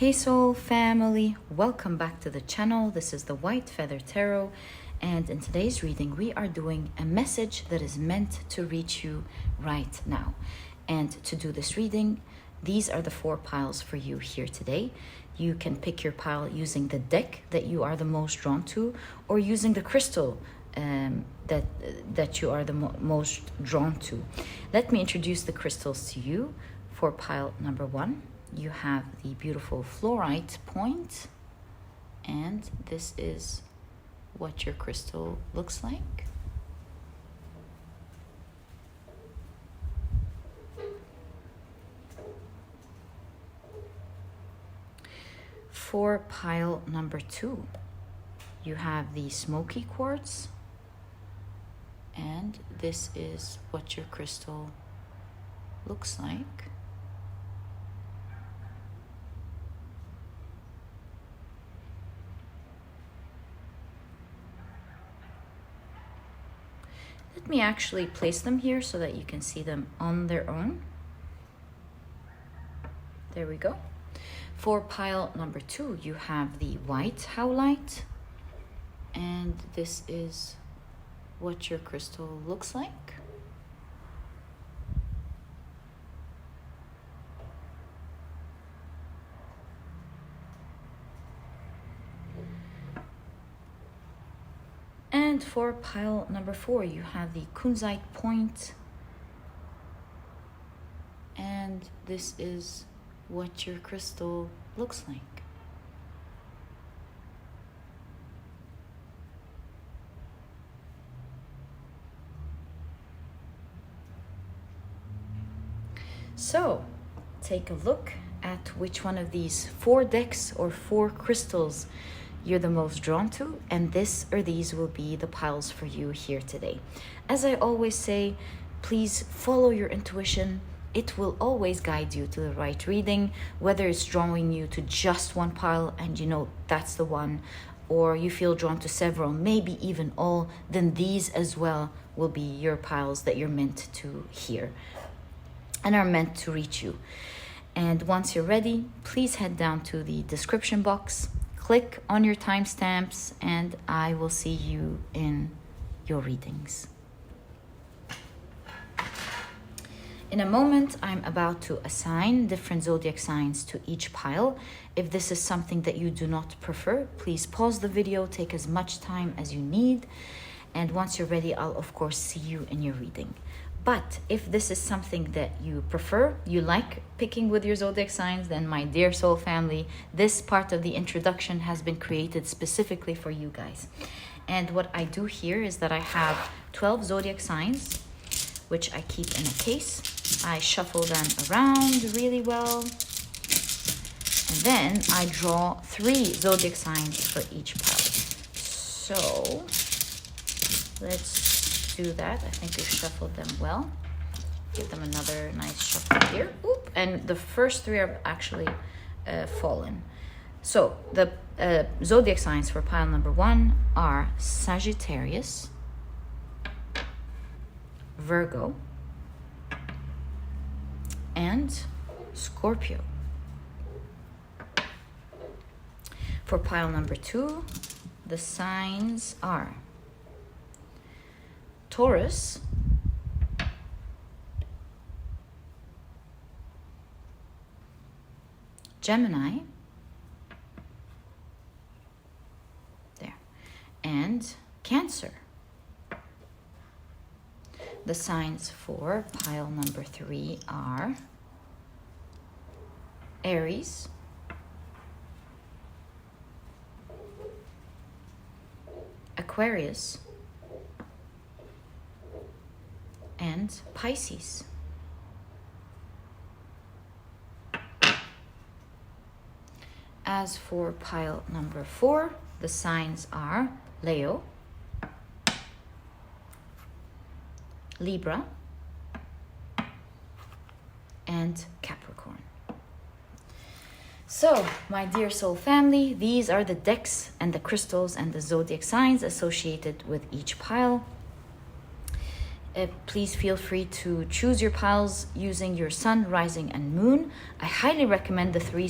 Hey soul family, welcome back to the channel. This is the White Feather Tarot, and in today's reading we are doing a message that is meant to reach you right now. And to do this reading, these are the 4 piles for you here today. You can pick your pile using the deck that you are the most drawn to, or using the crystal that you are the most drawn to. Let me introduce the crystals to you. For pile number 1, you have the beautiful fluorite point, and this is what your crystal looks like. For pile number 2, you have the Smokey quartz, and this is what your crystal looks like. Let me actually place them here so that you can see them on their own. There we go. For pile number 2, you have the white howlite, and this is what your crystal looks like. And for pile number 4, you have the Kunzite point, and this is what your crystal looks like. So, take a look at which one of these 4 decks or 4 crystals you're the most drawn to, and this or these will be the piles for you here today. As I always say, please follow your intuition. It will always guide you to the right reading, whether it's drawing you to just one pile and you know that's the one, or you feel drawn to several, maybe even all, then these as well will be your piles that you're meant to hear and are meant to reach you. And once you're ready, please head down to the description box, click on your timestamps, and I will see you in your readings. In a moment, I'm about to assign different zodiac signs to each pile. If this is something that you do not prefer, please pause the video, take as much time as you need, and once you're ready, I'll of course see you in your reading. But if this is something that you prefer, you like picking with your zodiac signs, then my dear soul family, this part of the introduction has been created specifically for you guys. And what I do here is that I have 12 zodiac signs, which I keep in a case. I shuffle them around really well. And then I draw 3 zodiac signs for each pile. So let's do that. I think we've shuffled them well. Give them another nice shuffle here. Oop. And the first 3 are actually fallen. So the zodiac signs for pile number 1 are Sagittarius, Virgo, and Scorpio. For pile number 2, the signs are Taurus, Gemini, there, and Cancer. The signs for pile number 3 are Aries, Aquarius, and Pisces. As for pile number 4, the signs are Leo, Libra, and Capricorn. So, my dear soul family, these are the decks and the crystals and the zodiac signs associated with each pile. Please feel free to choose your piles using your sun, rising, and moon. I highly recommend the three.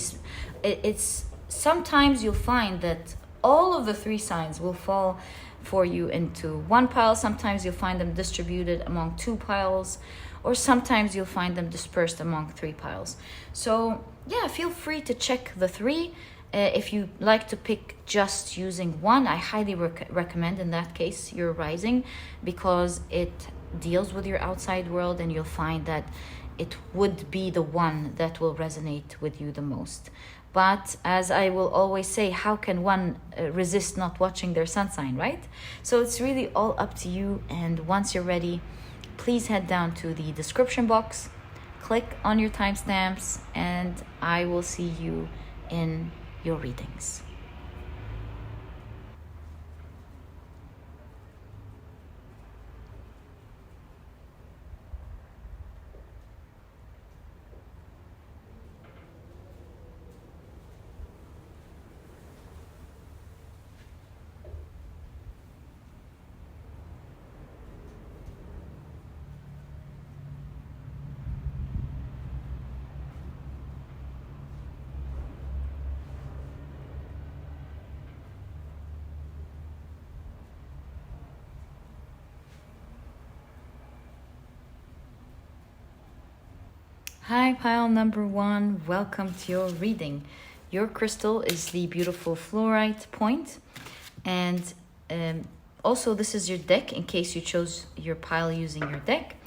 It's sometimes you'll find that all of the three signs will fall for you into one pile. Sometimes you'll find them distributed among two piles, or sometimes you'll find them dispersed among three piles. So yeah, feel free to check the three. If you like to pick just using one, I highly recommend in that case your rising, because it deals with your outside world, and you'll find that it would be the one that will resonate with you the most. But as I will always say, how can one resist not watching their sun sign, right? So it's really all up to you. And once you're ready, please head down to the description box, click on your timestamps, and I will see you in your readings. Hi, pile number one. Welcome to your reading. Your crystal is the beautiful fluorite point, and also this is your deck in case you chose your pile using your deck.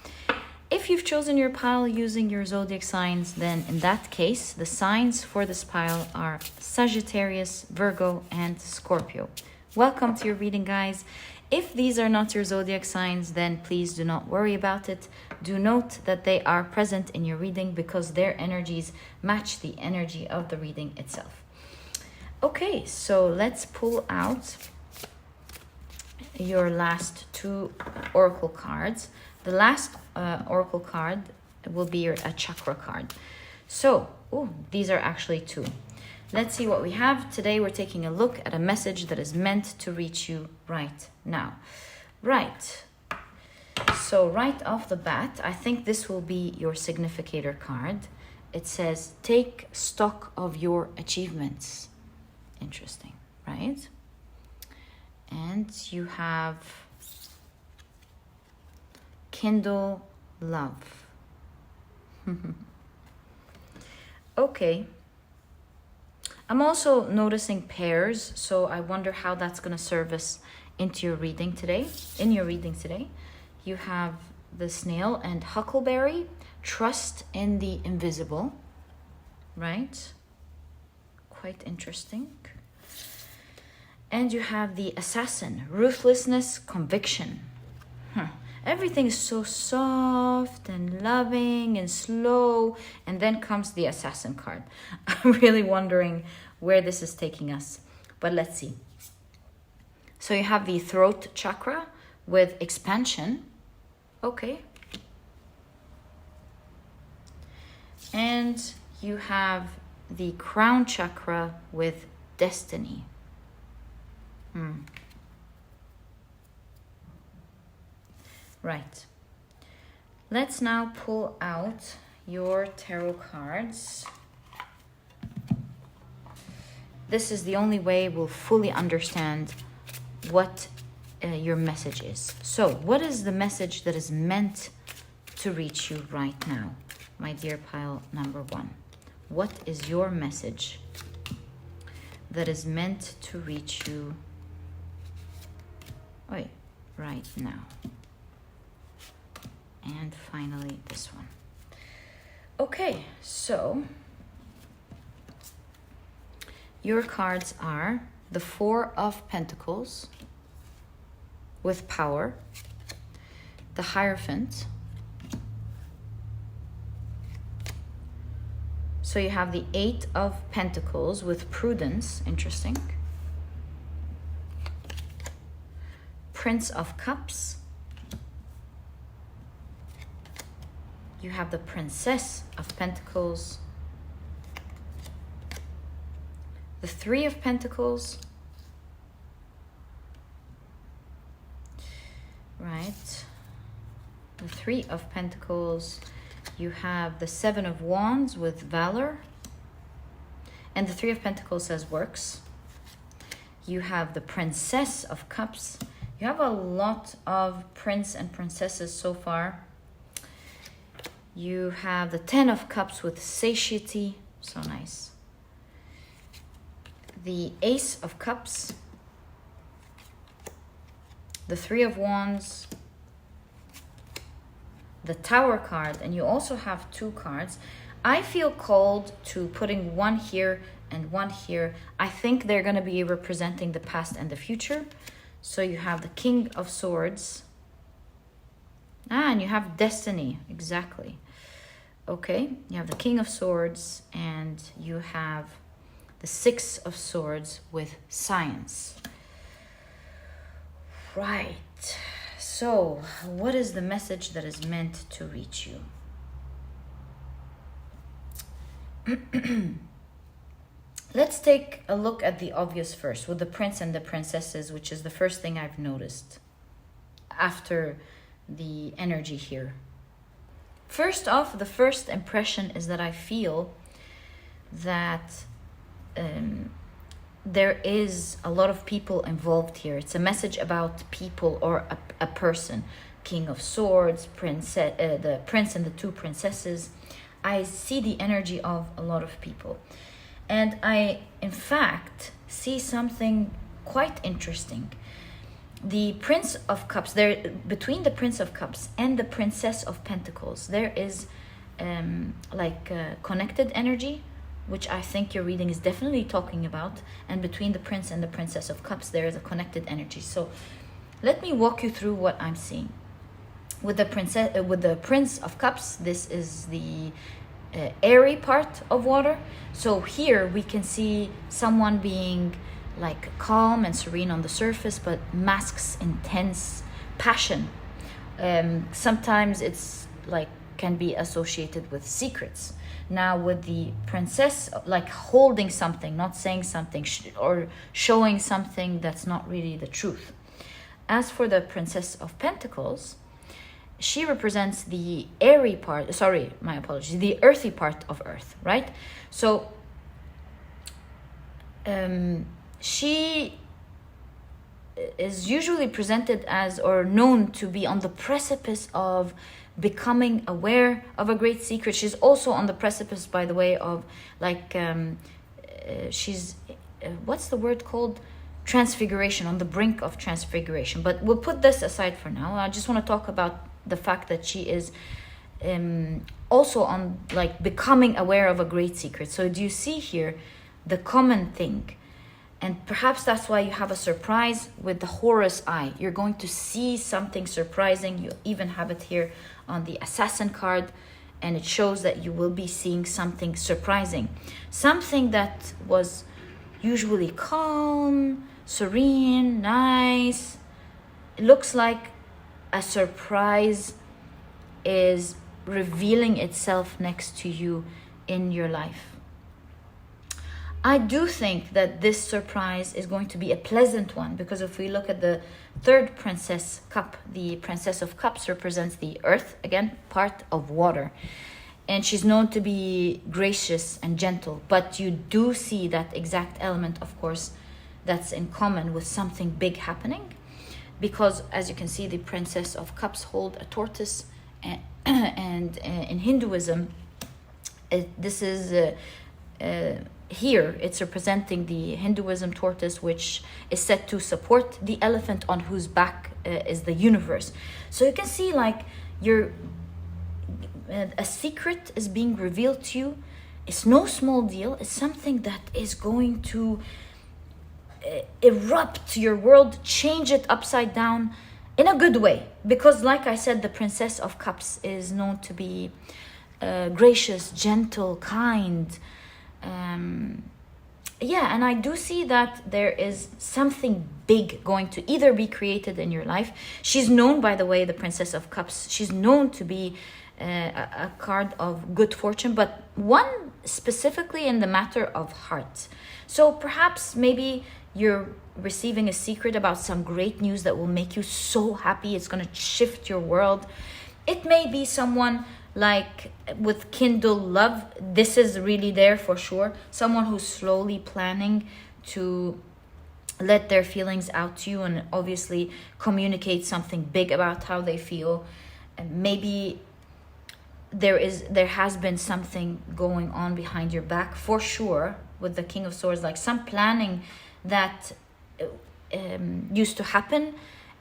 If you've chosen your pile using your zodiac signs, then in that case, the signs for this pile are Sagittarius, Virgo, and Scorpio. Welcome to your reading, guys. If these are not your zodiac signs, then please do not worry about it. Do note that they are present in your reading because their energies match the energy of the reading itself. Okay, so let's pull out your last two oracle cards. The last oracle card will be a chakra card. So, these are actually two. Let's see what we have. Today we're taking a look at a message that is meant to reach you right now. Right. So right off the bat, I think this will be your significator card. It says, take stock of your achievements. Interesting, right? And you have kindle love. Okay. I'm also noticing pairs, so I wonder how that's going to serve us into your reading today. In your reading today, you have the snail and huckleberry, trust in the invisible, right? Quite interesting. And you have the assassin, ruthlessness, conviction. Everything is so soft and loving and slow, and then comes the assassin card. I'm really wondering where this is taking us, but let's see. So you have the throat chakra with expansion. Okay. And you have the crown chakra with destiny. Right. Let's now pull out your tarot cards. This is the only way we'll fully understand what your message is. So, what is the message that is meant to reach you right now, my dear pile number one? What is your message that is meant to reach you right now? And finally, this one. Okay, so your cards are the Four of Pentacles with power, the Hierophant. So you have the Eight of Pentacles with prudence, interesting. Prince of Cups. You have the Princess of Pentacles, the Three of Pentacles, right? Three of Pentacles, you have the Seven of Wands with Valor. And the Three of Pentacles says works. You have the Princess of Cups. You have a lot of prince and princesses so far. You have the Ten of Cups with satiety. So nice. The Ace of Cups. The Three of Wands. The Tower card. And you also have two cards. I feel called to putting one here and one here. I think they're going to be representing the past and the future. So you have the King of Swords. And you have Destiny. Exactly. Okay. You have the King of Swords and you have the Six of Swords with Science. Right. So what is the message that is meant to reach you? Let's take a look at the obvious first with the prince and the princesses, which is the first thing I've noticed after the energy here. First off, the first impression is that I feel that there is a lot of people involved here. It's a message about people or a person. King of Swords, the prince and the two princesses. I see the energy of a lot of people. And I, in fact, see something quite interesting. The Prince of Cups, between the Prince of Cups and the Princess of Pentacles, there is connected energy, which I think your reading is definitely talking about. And between the Prince and the Princess of Cups, there is a connected energy. So let me walk you through what I'm seeing. With the Prince of Cups, this is the airy part of water. So here we can see someone being like calm and serene on the surface, but masks intense passion. Sometimes it's like can be associated with secrets. Now with the princess, like holding something, not saying something, or showing something that's not really the truth. As for the Princess of Pentacles, she represents the airy part, sorry, my apologies, the earthy part of earth, right? So she is usually presented as or known to be on the precipice of becoming aware of a great secret. She's also on the precipice, by the way, of like she's what's the word called? Transfiguration, on the brink of transfiguration. But we'll put this aside for now. I just want to talk about the fact that she is also on like becoming aware of a great secret. So do you see here the common thing? And perhaps that's why you have a surprise with the Horus eye. You're going to see something surprising. You even have it here on the Assassin card, and it shows that you will be seeing something surprising. Something that was usually calm, serene, nice. It looks like a surprise is revealing itself next to you in your life. I do think that this surprise is going to be a pleasant one, because if we look at the third Princess Cup, the Princess of Cups represents the earth, again, part of water. And she's known to be gracious and gentle, but you do see that exact element, of course, that's in common with something big happening. Because as you can see, the Princess of Cups hold a tortoise, and in Hinduism, this is here it's representing the Hinduism tortoise, which is said to support the elephant on whose back is the universe. So you can see like a secret is being revealed to you. It's no small deal. It's something that is going to erupt your world, change it upside down in a good way. Because like I said, the Princess of Cups is known to be gracious, gentle, kind. And I do see that there is something big going to either be created in your life. She's known, by the way, the Princess of Cups, she's known to be a card of good fortune, but one specifically in the matter of heart. So perhaps maybe you're receiving a secret about some great news that will make you so happy. It's going to shift your world. It may be someone like with kindle love. This is really there for sure. Someone who's slowly planning to let their feelings out to you and obviously communicate something big about how they feel. And maybe there has been something going on behind your back for sure with the King of Swords, like some planning that used to happen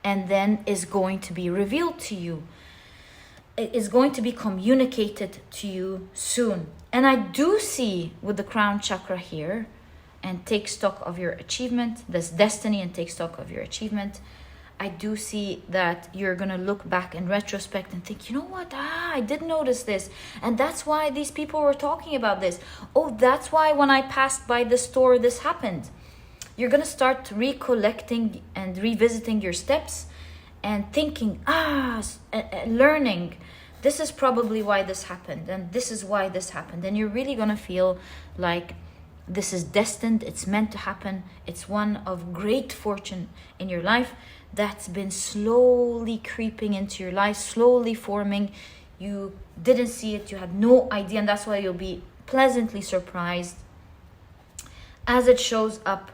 and then is going to be revealed to you. It is going to be communicated to you soon. And I do see with the crown chakra here, and take stock of your achievement, this destiny, and take stock of your achievement. I do see that you're gonna look back in retrospect and think, you know what, I did notice this, and that's why these people were talking about this. Oh, that's why when I passed by the store this happened. You're gonna start recollecting and revisiting your steps and thinking, learning, this is probably why this happened, and this is why this happened. And you're really gonna feel like this is destined, it's meant to happen. It's one of great fortune in your life that's been slowly creeping into your life, slowly forming. You didn't see it, you had no idea, and that's why you'll be pleasantly surprised as it shows up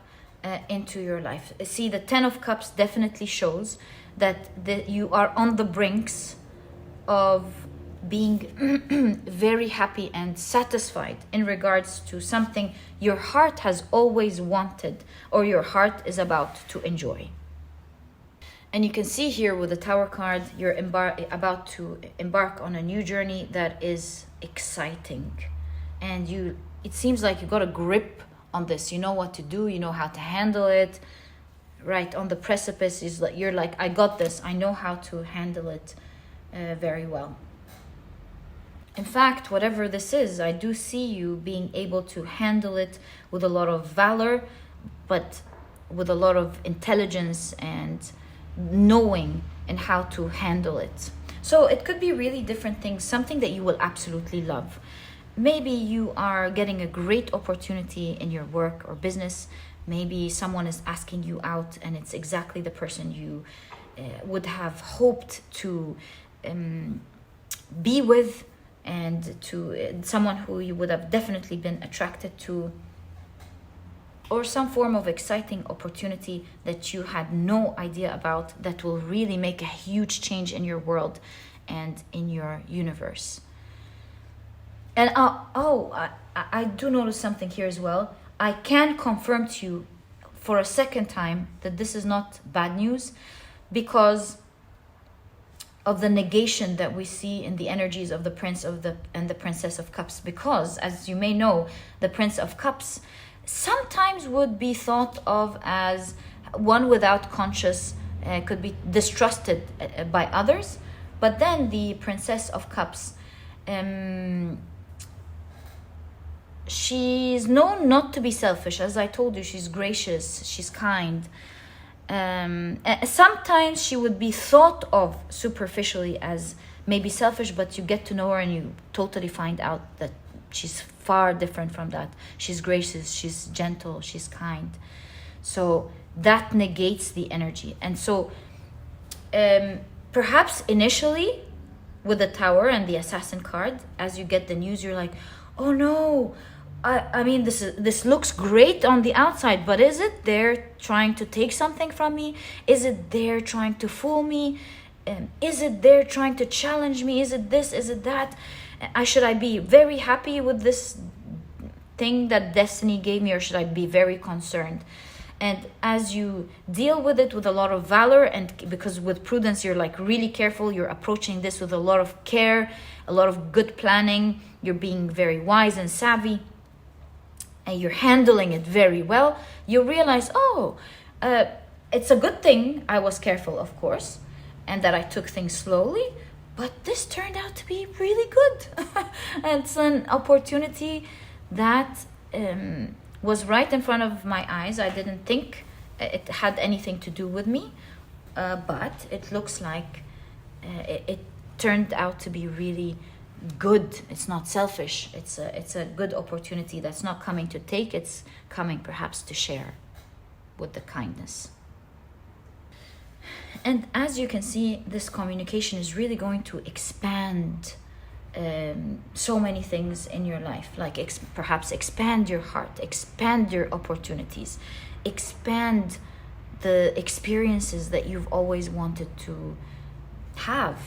into your life. See, the 10 of Cups definitely shows that you are on the brinks of being very happy and satisfied in regards to something your heart has always wanted or your heart is about to enjoy. And you can see here with the Tower card, you're about to embark on a new journey that is exciting. And it seems like you got a grip on this. You know what to do, you know how to handle it. Right on the precipice is like you're like, I got this, I know how to handle it very well. In fact, whatever this is, I do see you being able to handle it with a lot of valor, but with a lot of intelligence and knowing and how to handle it. So it could be really different things, something that you will absolutely love. Maybe you are getting a great opportunity in your work or business. Maybe someone is asking you out and it's exactly the person you would have hoped to be with, and to someone who you would have definitely been attracted to, or some form of exciting opportunity that you had no idea about that will really make a huge change in your world and in your universe. And I do notice something here as well. I can confirm to you for a second time that this is not bad news, because of the negation that we see in the energies of the Prince and the Princess of Cups. Because, as you may know, the Prince of Cups sometimes would be thought of as one without conscience, could be distrusted by others. But then the Princess of Cups, she's known not to be selfish. As I told you, she's gracious, she's kind. Sometimes she would be thought of superficially as maybe selfish, but you get to know her and you totally find out that she's far different from that. She's gracious, she's gentle, she's kind. So that negates the energy. And so perhaps initially with the Tower and the Assassin card, as you get the news, you're like, oh no, I mean, this looks great on the outside, but is it they're trying to take something from me? Is it they're trying to fool me? Is it they're trying to challenge me? Is it this? Is it that? Should I be very happy with this thing that destiny gave me, or should I be very concerned? And as you deal with it with a lot of valor, and because with prudence you're like really careful, you're approaching this with a lot of care, a lot of good planning, you're being very wise and savvy, and you're handling it very well, you realize, it's a good thing I was careful, of course, and that I took things slowly, but this turned out to be really good. It's an opportunity that was right in front of my eyes. I didn't think it had anything to do with me, but it looks like it turned out to be really good. It's not selfish. It's a good opportunity that's not coming to take. It's coming perhaps to share with the kindness. And as you can see, this communication is really going to expand so many things in your life, like perhaps expand your heart, expand your opportunities, expand the experiences that you've always wanted to have.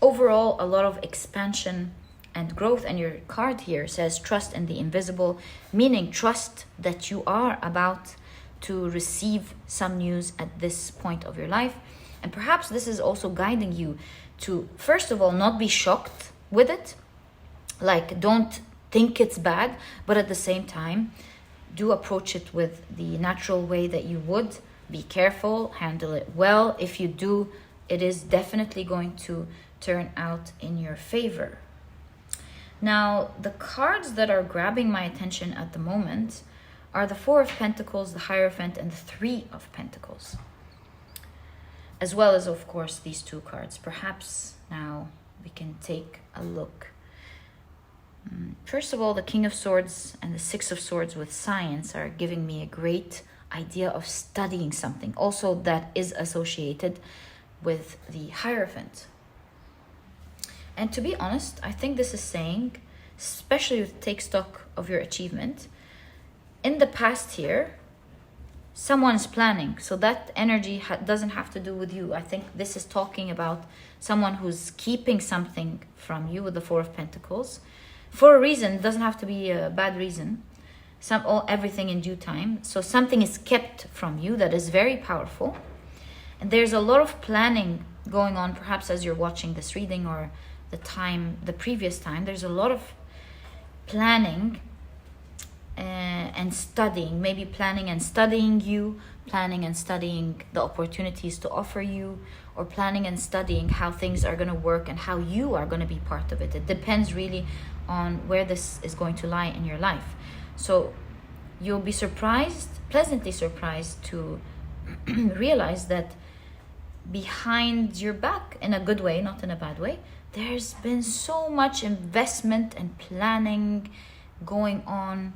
Overall, a lot of expansion and growth. And your card here says trust in the invisible, meaning trust that you are about to receive some news at this point of your life. And perhaps this is also guiding you to, first of all, not be shocked with it. Like, don't think it's bad, but at the same time, do approach it with the natural way that you would. Be careful, handle it well. If you do, it is definitely going to turn out in your favor. Now, the cards that are grabbing my attention at the moment are the Four of Pentacles, the Hierophant, and the Three of Pentacles. As well as, of course, these two cards. Perhaps now we can take a look. First of all, the King of Swords and the Six of Swords with science are giving me a great idea of studying something. Also, that is associated with the Hierophant. And to be honest, I think this is saying, especially with take stock of your achievement, in the past here, someone's planning. So that energy doesn't have to do with you. I think this is talking about someone who's keeping something from you with the Four of Pentacles. For a reason, it doesn't have to be a bad reason. Everything in due time. So something is kept from you that is very powerful. And there's a lot of planning going on, perhaps as you're watching this reading or the previous time. There's a lot of planning and studying, maybe planning and studying you, planning and studying the opportunities to offer you, or planning and studying how things are going to work and how you are going to be part of it. It depends really on where this is going to lie in your life. So you'll be pleasantly surprised to realize that behind your back, in a good way, not in a bad way, there's been so much investment and planning going on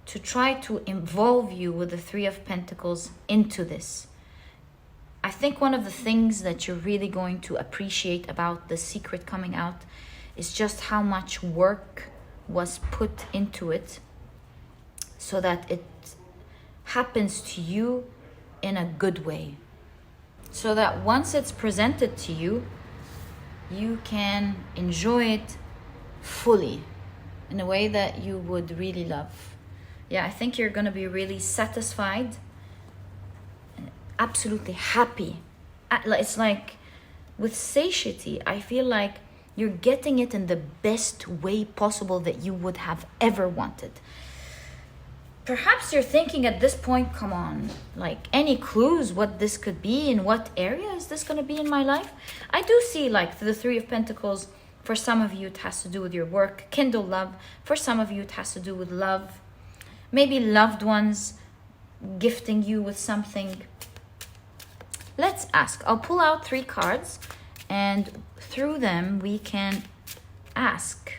to try to involve you with the Three of Pentacles into this. I think one of the things that you're really going to appreciate about the secret coming out is just how much work was put into it so that it happens to you in a good way. So that once it's presented to you, you can enjoy it fully in a way that you would really love. Yeah, I think you're going to be really satisfied, absolutely happy. It's like with satiety, I feel like you're getting it in the best way possible that you would have ever wanted. Perhaps you're thinking at this point, come on, like any clues what this could be, in what area is this going to be in my life? I do see like the Three of Pentacles. For some of you, it has to do with your work, kindle love. For some of you, it has to do with love. Maybe loved ones gifting you with something. Let's ask. I'll pull out 3 cards, and through them we can ask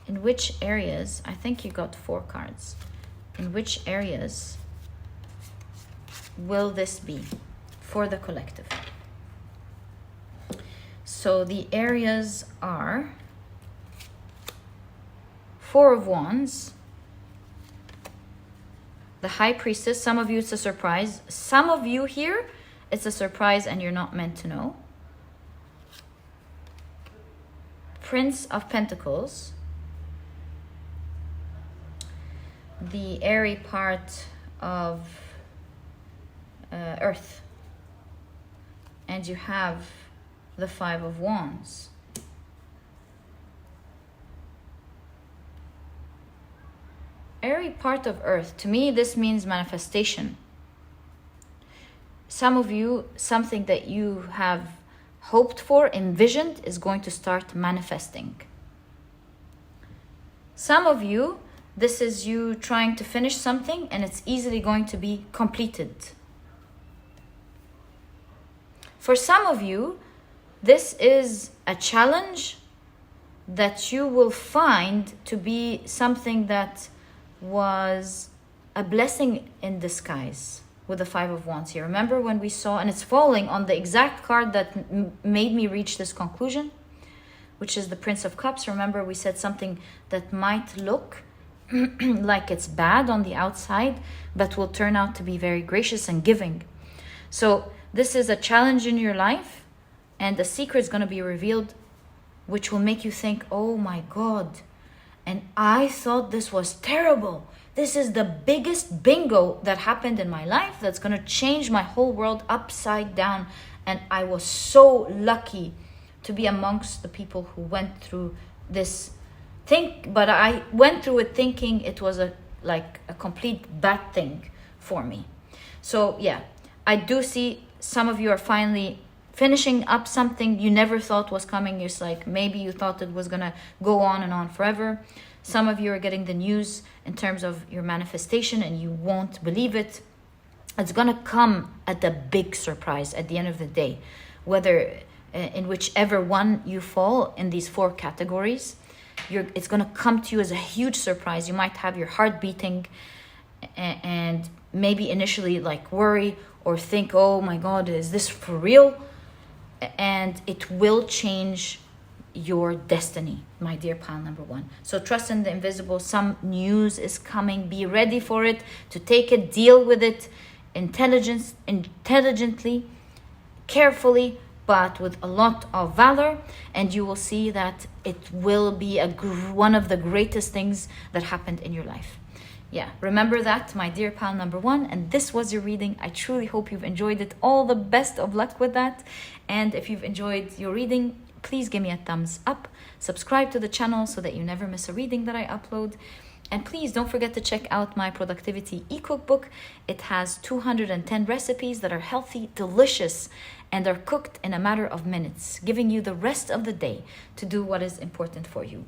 in which areas. I think you got 4 cards. In which areas will this be for the collective? So the areas are 4 of Wands, the High Priestess. Some of you it's a surprise. Some of you here it's a surprise and you're not meant to know. Prince of Pentacles, the airy part of Earth, and you have the 5 of Wands. Airy part of Earth, to me this means manifestation. Some of you, something that you have hoped for, envisioned, is going to start manifesting. Some of you, this is you trying to finish something and it's easily going to be completed. For some of you, this is a challenge that you will find to be something that was a blessing in disguise. with the Five of Wands here. Remember when we saw, and it's falling on the exact card that made me reach this conclusion, which is the Prince of Cups. Remember we said something that might look like it's bad on the outside, but will turn out to be very gracious and giving. So this is a challenge in your life, and a secret is going to be revealed, which will make you think, oh my God, and I thought this was terrible. This is the biggest bingo that happened in my life that's going to change my whole world upside down. And I was so lucky to be amongst the people who went through this thing. But I went through it thinking it was like a complete bad thing for me. So yeah, I do see some of you are finally finishing up something you never thought was coming. It's like maybe you thought it was going to go on and on forever. Some of you are getting the news in terms of your manifestation and you won't believe it. It's going to come at a big surprise at the end of the day, whether in whichever one you fall in these 4 categories. It's going to come to you as a huge surprise. You might have your heart beating and maybe initially like worry or think, oh my God, is this for real? And it will change your destiny, my dear pile number 1. So trust in the invisible. Some news is coming. Be ready for it, to take it, deal with it intelligently, carefully, but with a lot of valor. And you will see that it will be one of the greatest things that happened in your life. Yeah, remember that, my dear pal number 1. And this was your reading. I truly hope you've enjoyed it. All the best of luck with that. And if you've enjoyed your reading, please give me a thumbs up. Subscribe to the channel so that you never miss a reading that I upload. And please don't forget to check out my productivity e-cookbook. It has 210 recipes that are healthy, delicious, and are cooked in a matter of minutes, giving you the rest of the day to do what is important for you.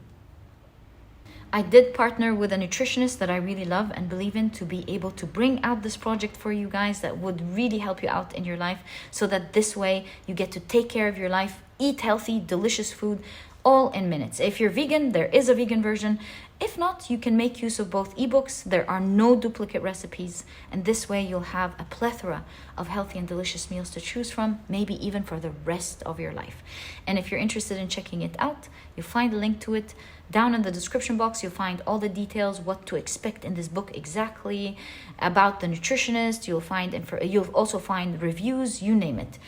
I did partner with a nutritionist that I really love and believe in to be able to bring out this project for you guys that would really help you out in your life, so that this way you get to take care of your life, eat healthy, delicious food, all in minutes. If you're vegan, there is a vegan version. If not, you can make use of both ebooks. There are no duplicate recipes, and this way you'll have a plethora of healthy and delicious meals to choose from, maybe even for the rest of your life. And if you're interested in checking it out, you'll find a link to it down in the description box. You'll find all the details, what to expect in this book exactly, about the nutritionist. You'll also find reviews, you name it.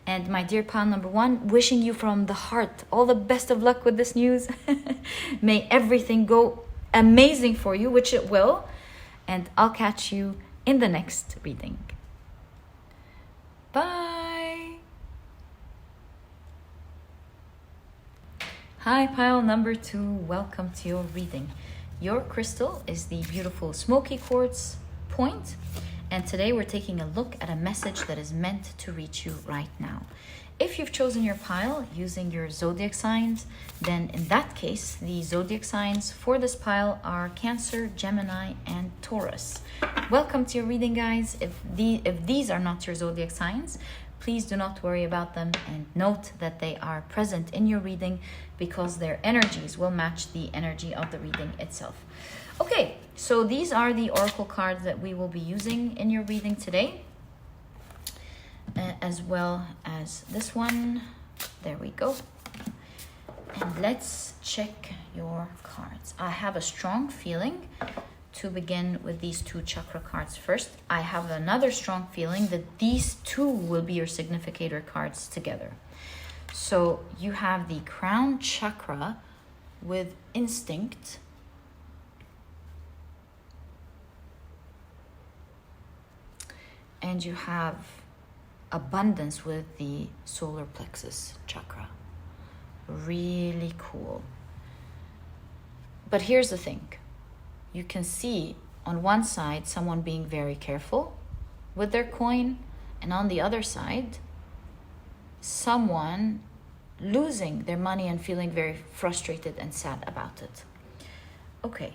And my dear pal number 1, wishing you from the heart all the best of luck with this news. May everything go amazing for you, which it will. And I'll catch you in the next reading. Bye. Hi, pile number 2. Welcome to your reading. Your crystal is the beautiful Smokey Quartz point. And today we're taking a look at a message that is meant to reach you right now. If you've chosen your pile using your zodiac signs, then in that case, the zodiac signs for this pile are Cancer, Gemini, and Taurus. Welcome to your reading, guys. If these are not your zodiac signs, please do not worry about them, and note that they are present in your reading because their energies will match the energy of the reading itself. Okay, so these are the oracle cards that we will be using in your reading today, as well as this one. There we go. And let's check your cards. I have a strong feeling to begin with these 2 chakra cards first. I have another strong feeling that these 2 will be your significator cards together. So you have the crown chakra with instinct, and you have abundance with the solar plexus chakra. Really cool. But here's the thing. You can see on one side someone being very careful with their coin, and on the other side someone losing their money and feeling very frustrated and sad about it. Okay.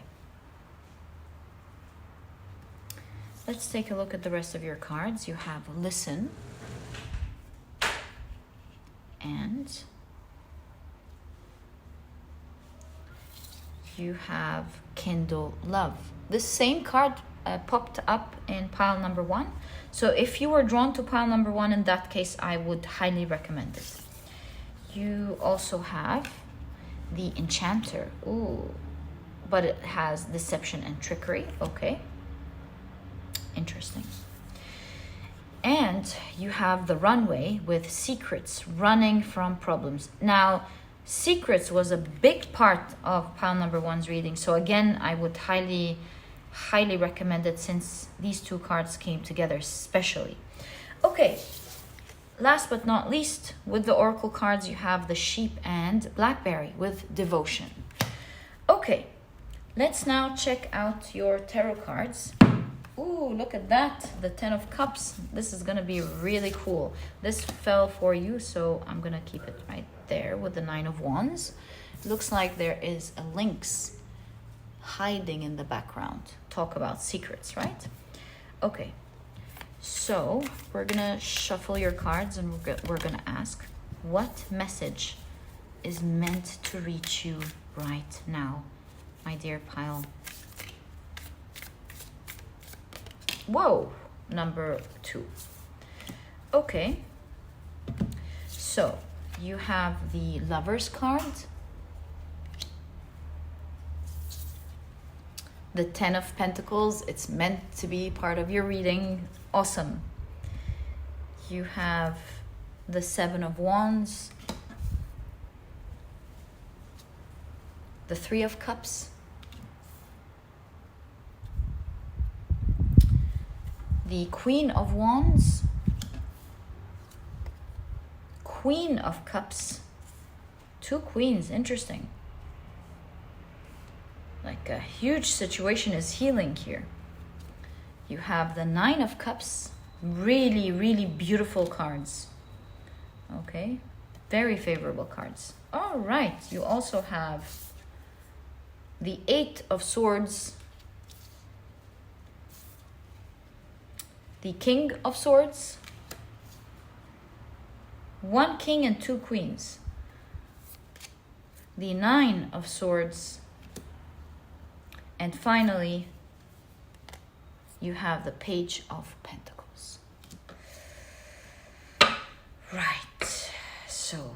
Let's take a look at the rest of your cards. You have listen and you have kindle love. This same card popped up in pile number 1. So if you were drawn to pile number 1, in that case, I would highly recommend it. You also have the Enchanter. Ooh, but it has Deception and Trickery. Okay, interesting. And you have the Runway with Secrets, running from problems. Now, Secrets was a big part of pile number 1's reading. So again, I would highly recommend it, since these two cards came together especially. Okay, last but not least, with the Oracle cards, you have the Sheep and Blackberry with Devotion. Okay, let's now check out your tarot cards. Ooh, look at that, the 10 of Cups. This is gonna be really cool. This fell for you, so I'm gonna keep it right there with the 9 of Wands. Looks like there is a lynx hiding in the background. Talk about secrets, right? Okay, so we're gonna shuffle your cards, and we're gonna ask, what message is meant to reach you right now, my dear pile? Whoa, number 2. Okay, so you have the Lovers card, the 10 of Pentacles. It's meant to be part of your reading. Awesome. You have the 7 of Wands, the 3 of Cups, the Queen of Wands, Queen of Cups, 2 queens. Interesting. Like a huge situation is healing here. You have the 9 of Cups. Really beautiful cards. Okay, very favorable cards. All right, you also have the 8 of Swords, the King of Swords, 1 king and 2 queens, the 9 of Swords, and finally you have the Page of Pentacles. Right, so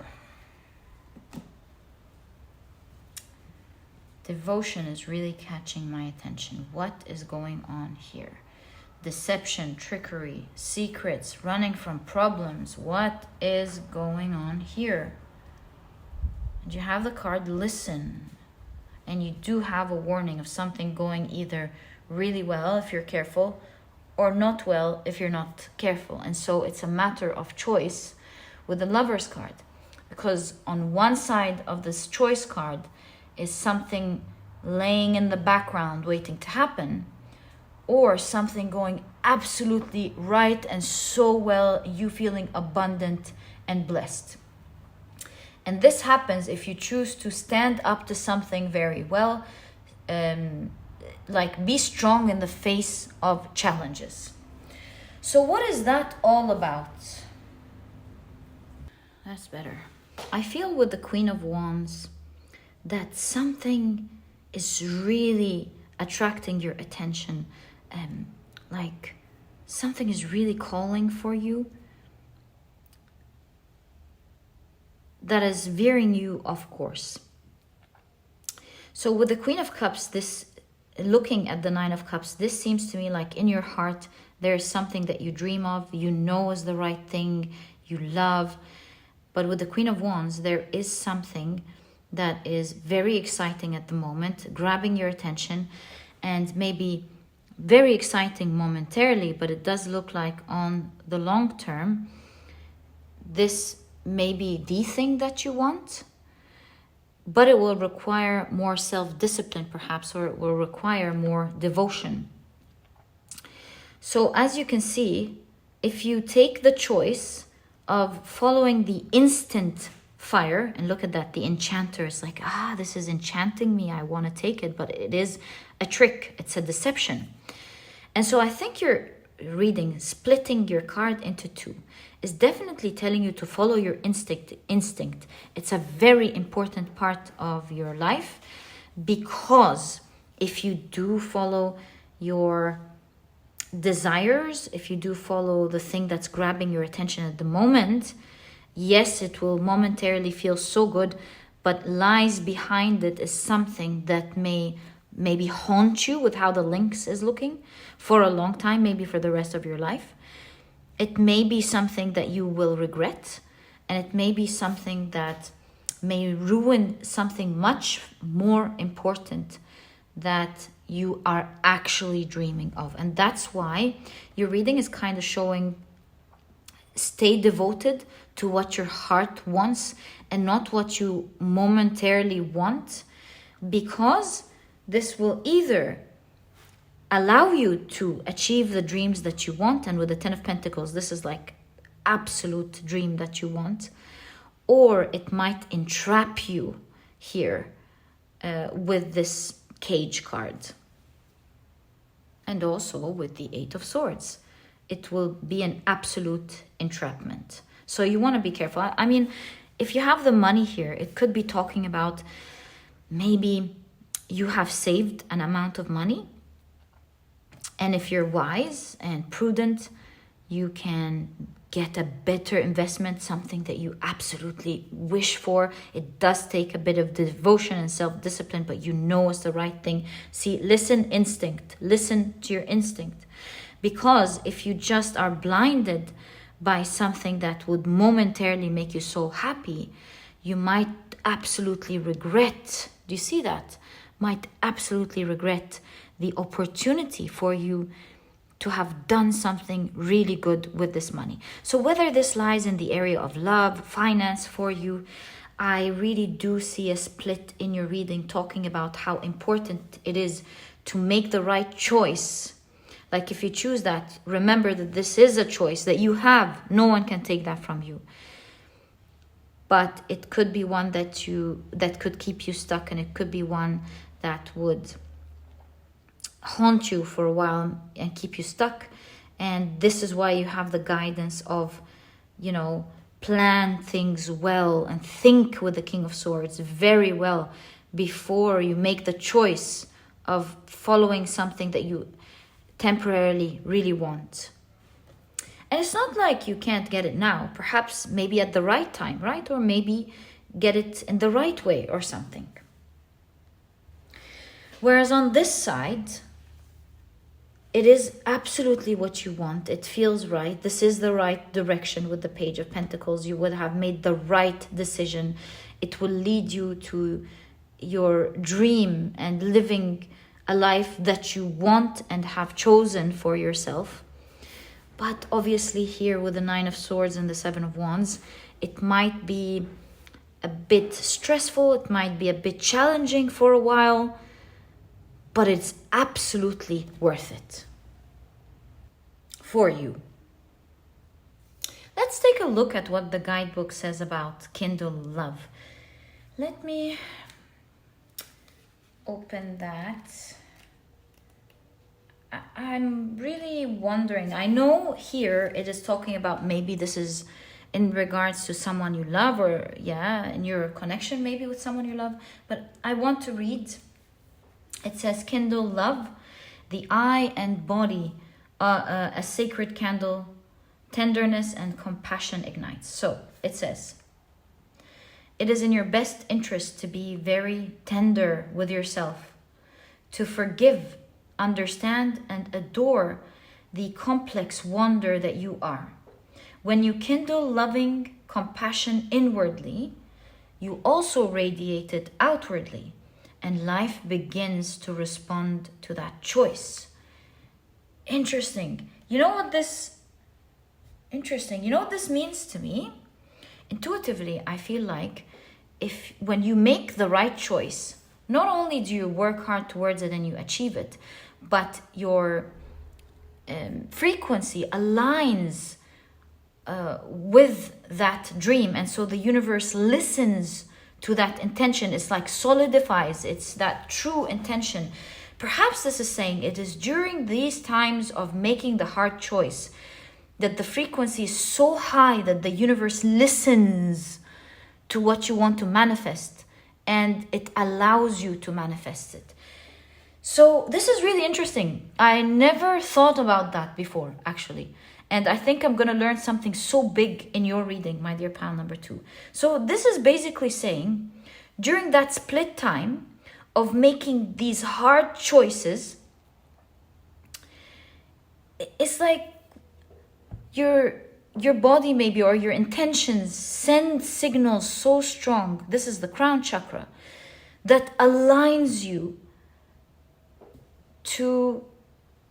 Devotion is really catching my attention. What is going on here? Deception, trickery, secrets, running from problems. What is going on here? And you have the card Listen. And you do have a warning of something going either really well if you're careful, or not well if you're not careful. And so it's a matter of choice with the Lovers card. Because on one side of this choice card is something laying in the background waiting to happen, or something going absolutely right and so well, you feeling abundant and blessed. And this happens if you choose to stand up to something very well, like be strong in the face of challenges. So what is that all about? That's better. I feel with the Queen of Wands that something is really attracting your attention. Like something is really calling for you, that is veering you off course. So with the Queen of Cups, this, looking at the 9 of Cups, this seems to me like in your heart there is something that you dream of, you know is the right thing, you love. But with the Queen of Wands, there is something that is very exciting at the moment, grabbing your attention, and maybe very exciting momentarily, but it does look like on the long term, this may be the thing that you want, but it will require more self-discipline perhaps, or it will require more devotion. So as you can see, if you take the choice of following the instant fire, and look at that, the enchanter is like, this is enchanting me, I want to take it, but it is a trick, it's a deception. And so I think your reading, splitting your card into 2, is definitely telling you to follow your instinct. It's a very important part of your life, because if you do follow your desires, if you do follow the thing that's grabbing your attention at the moment, yes, it will momentarily feel so good, but lies behind it is something that may maybe haunt you with how the lynx is looking for a long time, maybe for the rest of your life. It may be something that you will regret, and it may be something that may ruin something much more important that you are actually dreaming of. And that's why your reading is kind of showing, stay devoted to what your heart wants and not what you momentarily want, because this will either allow you to achieve the dreams that you want, and with the 10 of Pentacles, this is like absolute dream that you want, or it might entrap you here with this Cage card. And also with the 8 of Swords, it will be an absolute entrapment. So you want to be careful. I mean, if you have the money here, it could be talking about maybe you have saved an amount of money, and if you're wise and prudent, you can get a better investment, something that you absolutely wish for. It does take a bit of devotion and self-discipline, but you know it's the right thing. See, listen to your instinct. Because if you just are blinded by something that would momentarily make you so happy, you might absolutely regret. Do you see that? Might absolutely regret the opportunity for you to have done something really good with this money. So whether this lies in the area of love, finance for you, I really do see a split in your reading talking about how important it is to make the right choice. Like if you choose that, remember that this is a choice that you have. No one can take that from you. But it could be one that could keep you stuck, and it could be one that would haunt you for a while and keep you stuck. And this is why you have the guidance of, plan things well and think with the King of Swords very well before you make the choice of following something that you temporarily really want. And it's not like you can't get it now, perhaps maybe at the right time, right? Or maybe get it in the right way or something. Whereas on this side, it is absolutely what you want. It feels right. This is the right direction with the Page of Pentacles. You would have made the right decision. It will lead you to your dream and living a life that you want and have chosen for yourself. But obviously here with the 9 of Swords and the 7 of Wands, it might be a bit stressful. It might be a bit challenging for a while, but it's absolutely worth it for you. Let's take a look at what the guidebook says about Kindle Love. Let me open that. I'm really wondering. I know here it is talking about maybe this is in regards to someone you love, or in your connection maybe with someone you love. But I want to read. It says, Kindle Love, the eye and body, a sacred candle, tenderness and compassion ignites. So it says, it is in your best interest to be very tender with yourself, to forgive, understand and adore the complex wonder that you are. When you kindle loving compassion inwardly, you also radiate it outwardly, and life begins to respond to that choice. Interesting. You know what this means to me? Intuitively, I feel like when you make the right choice, not only do you work hard towards it and you achieve it, but your frequency aligns with that dream. And so the universe listens to that intention. It's like solidifies. It's that true intention. Perhaps this is saying it is during these times of making the hard choice that the frequency is so high that the universe listens to what you want to manifest, and it allows you to manifest it. So this is really interesting. I never thought about that before, actually. And I think I'm going to learn something so big in your reading, my dear pal number 2. So this is basically saying, during that split time of making these hard choices, it's like your body maybe, or your intentions send signals so strong. This is the crown chakra that aligns you to,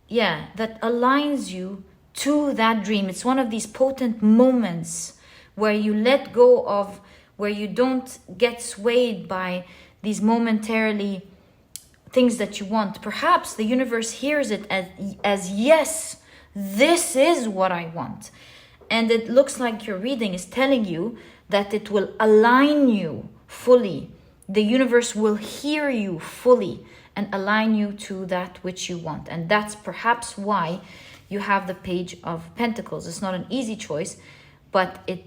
that aligns you to that dream. It's one of these potent moments where you let go of, where you don't get swayed by these momentarily things that you want. Perhaps the universe hears it as yes, this is what I want. And it looks like your reading is telling you that it will align you fully. The universe will hear you fully and align you to that which you want. And that's perhaps why you have the Page of Pentacles. It's not an easy choice, but it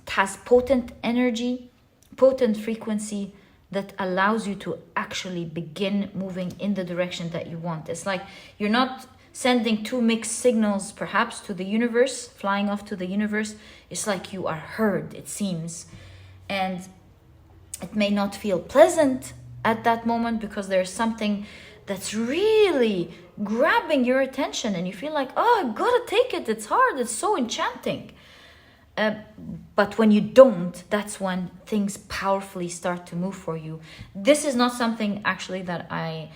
has potent energy, potent frequency that allows you to actually begin moving in the direction that you want. It's like you're not sending two mixed signals perhaps to the universe, flying off to the universe. It's like you are heard, it seems. And it may not feel pleasant at that moment because there's something that's really grabbing your attention and you feel like, oh, I gotta take it. It's hard. It's so enchanting. But when you don't, that's when things powerfully start to move for you. This is not something actually that I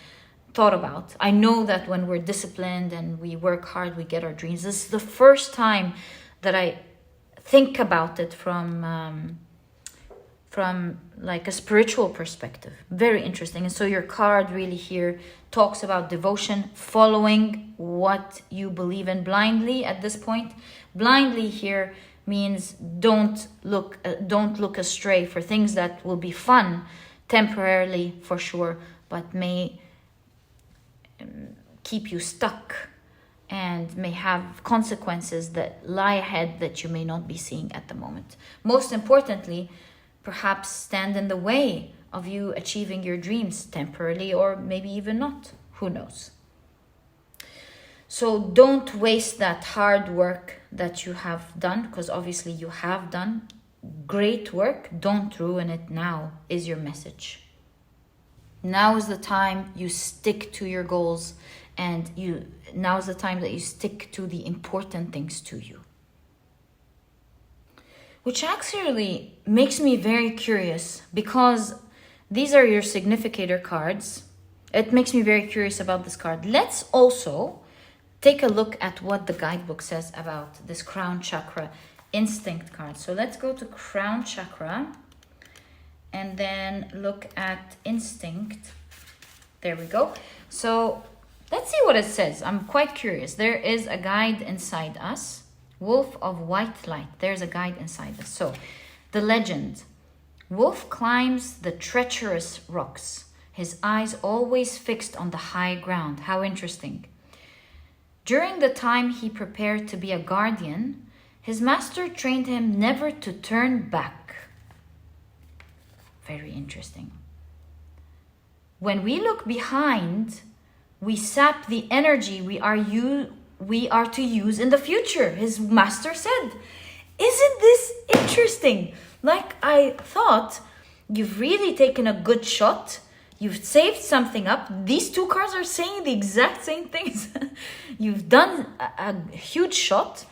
thought about. I know that when we're disciplined and we work hard, we get our dreams. This is the first time that I think about it from like a spiritual perspective. Very interesting. And so your card really here talks about devotion, following what you believe in blindly at this point. Blindly here means don't look astray for things that will be fun temporarily for sure, but may keep you stuck and may have consequences that lie ahead that you may not be seeing at the moment. Most importantly, perhaps stand in the way of you achieving your dreams temporarily, or maybe even not. Who knows? So don't waste that hard work that you have done, because obviously you have done great work. Don't ruin it now is your message. Now is the time you stick to your goals, and now is the time that you stick to the important things to you. Which actually makes me very curious, because these are your significator cards. It makes me very curious about this card. Let's also take a look at what the guidebook says about this crown chakra instinct card. So let's go to crown chakra and then look at instinct. There we go. So let's see what it says. I'm quite curious. There is a guide inside us. Wolf of white light. There's a guide inside us. So the legend. Wolf climbs the treacherous rocks, his eyes always fixed on the high ground. How interesting. During the time he prepared to be a guardian, his master trained him never to turn back. Very interesting. When we look behind, we sap the energy we are to use in the future, his master said. Isn't this interesting? Like, I thought, you've really taken a good shot. You've saved something up. These two cards are saying the exact same things. You've done a huge shot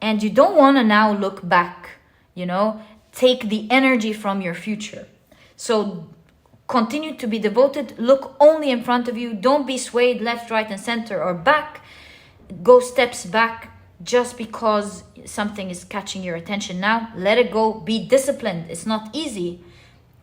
and you don't want to now look back, take the energy from your future. So continue to be devoted. Look only in front of you. Don't be swayed left, right, and center or back. Go steps back just because something is catching your attention now. Let it go. Be disciplined. It's not easy,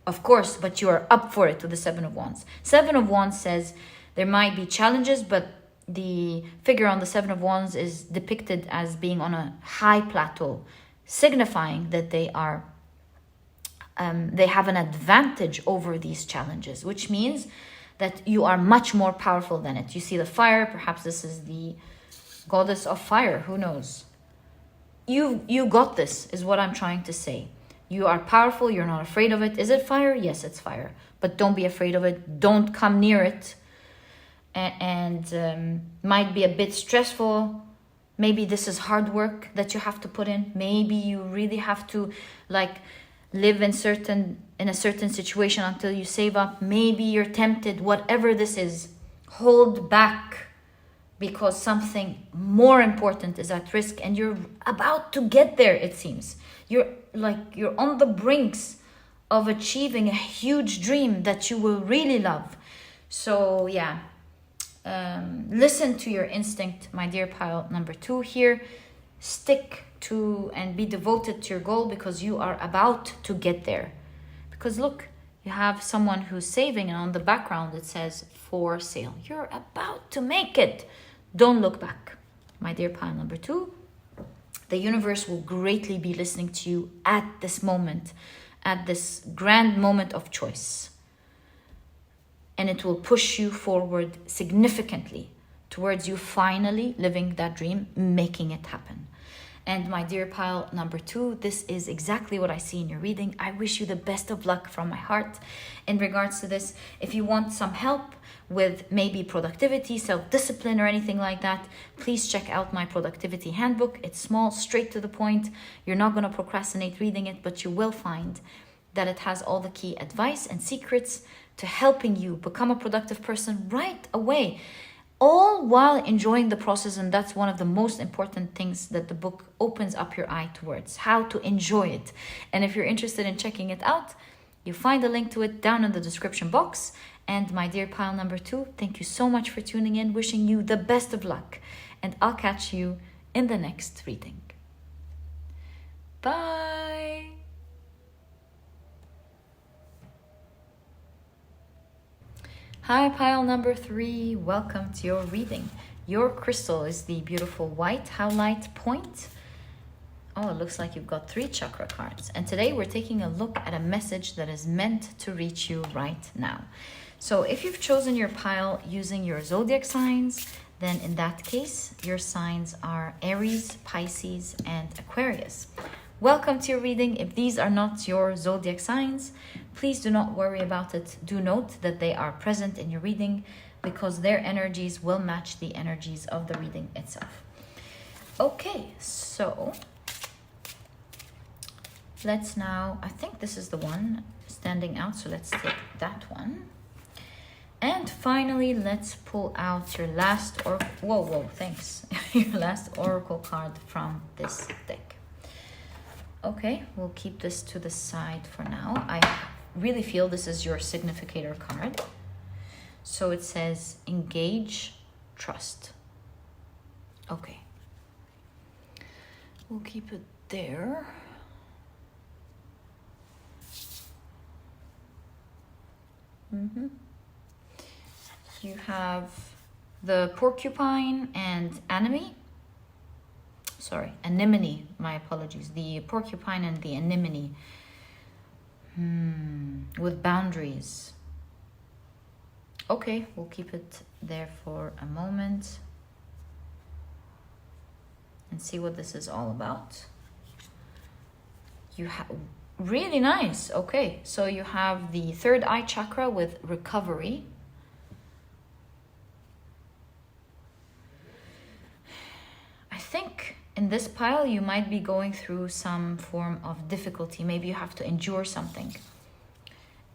of course, but you are up for it with the Seven of Wands. Seven of Wands says there might be challenges, but the figure on the Seven of Wands is depicted as being on a high plateau, signifying that they have an advantage over these challenges, which means that you are much more powerful than it. You see the fire, perhaps this is the goddess of fire, who knows? You got this, is what I'm trying to say. You are powerful, you're not afraid of it. Is it fire? Yes, it's fire. But don't be afraid of it. Don't come near it. and might be a bit stressful. Maybe this is hard work that you have to put in. Maybe you really have to like live in a certain situation until you save up. Maybe you're tempted. Whatever this is, hold back, because something more important is at risk and you're about to get there. It seems you're on the brinks of achieving a huge dream that you will really love. So yeah, listen to your instinct, my dear pile number 2 here. Stick to and be devoted to your goal, because you are about to get there. Because look, you have someone who's saving, and on the background it says for sale. You're about to make it. Don't look back, my dear pile number 2. The universe will greatly be listening to you at this moment, at this grand moment of choice. And it will push you forward significantly towards you finally living that dream, making it happen. And my dear pile number 2, this is exactly what I see in your reading. I wish you the best of luck from my heart in regards to this. If you want some help with maybe productivity, self-discipline, or anything like that, please check out my productivity handbook. It's small, straight to the point. You're not going to procrastinate reading it, but you will find that it has all the key advice and secrets to helping you become a productive person right away, all while enjoying the process. And that's one of the most important things that the book opens up your eye towards, how to enjoy it. And if you're interested in checking it out, you find a link to it down in the description box. And my dear pile number 2, thank you so much for tuning in, wishing you the best of luck. And I'll catch you in the next reading. Bye. Hi, pile number 3. Welcome to your reading. Your crystal is the beautiful white Howlite point. Oh, it looks like you've got 3 chakra cards. And today we're taking a look at a message that is meant to reach you right now. So if you've chosen your pile using your zodiac signs, then in that case, your signs are Aries, Pisces, and Aquarius. Welcome to your reading. If these are not your zodiac signs, please do not worry about it. Do note that they are present in your reading because their energies will match the energies of the reading itself. Okay, so let's now, I think this is the one standing out, so let's take that one. And finally, let's pull out your last thanks. Your last oracle card from this deck. Okay, we'll keep this to the side for now. I really feel this is your significator card. So it says engage, trust. Okay. We'll keep it there. You have the porcupine and anemone. Anemone, my apologies. The porcupine and the anemone. With boundaries. Okay, we'll keep it there for a moment and see what this is all about. You have really nice. Okay, so you have the third eye chakra with recovery. I think in this pile you might be going through some form of difficulty. Maybe you have to endure something.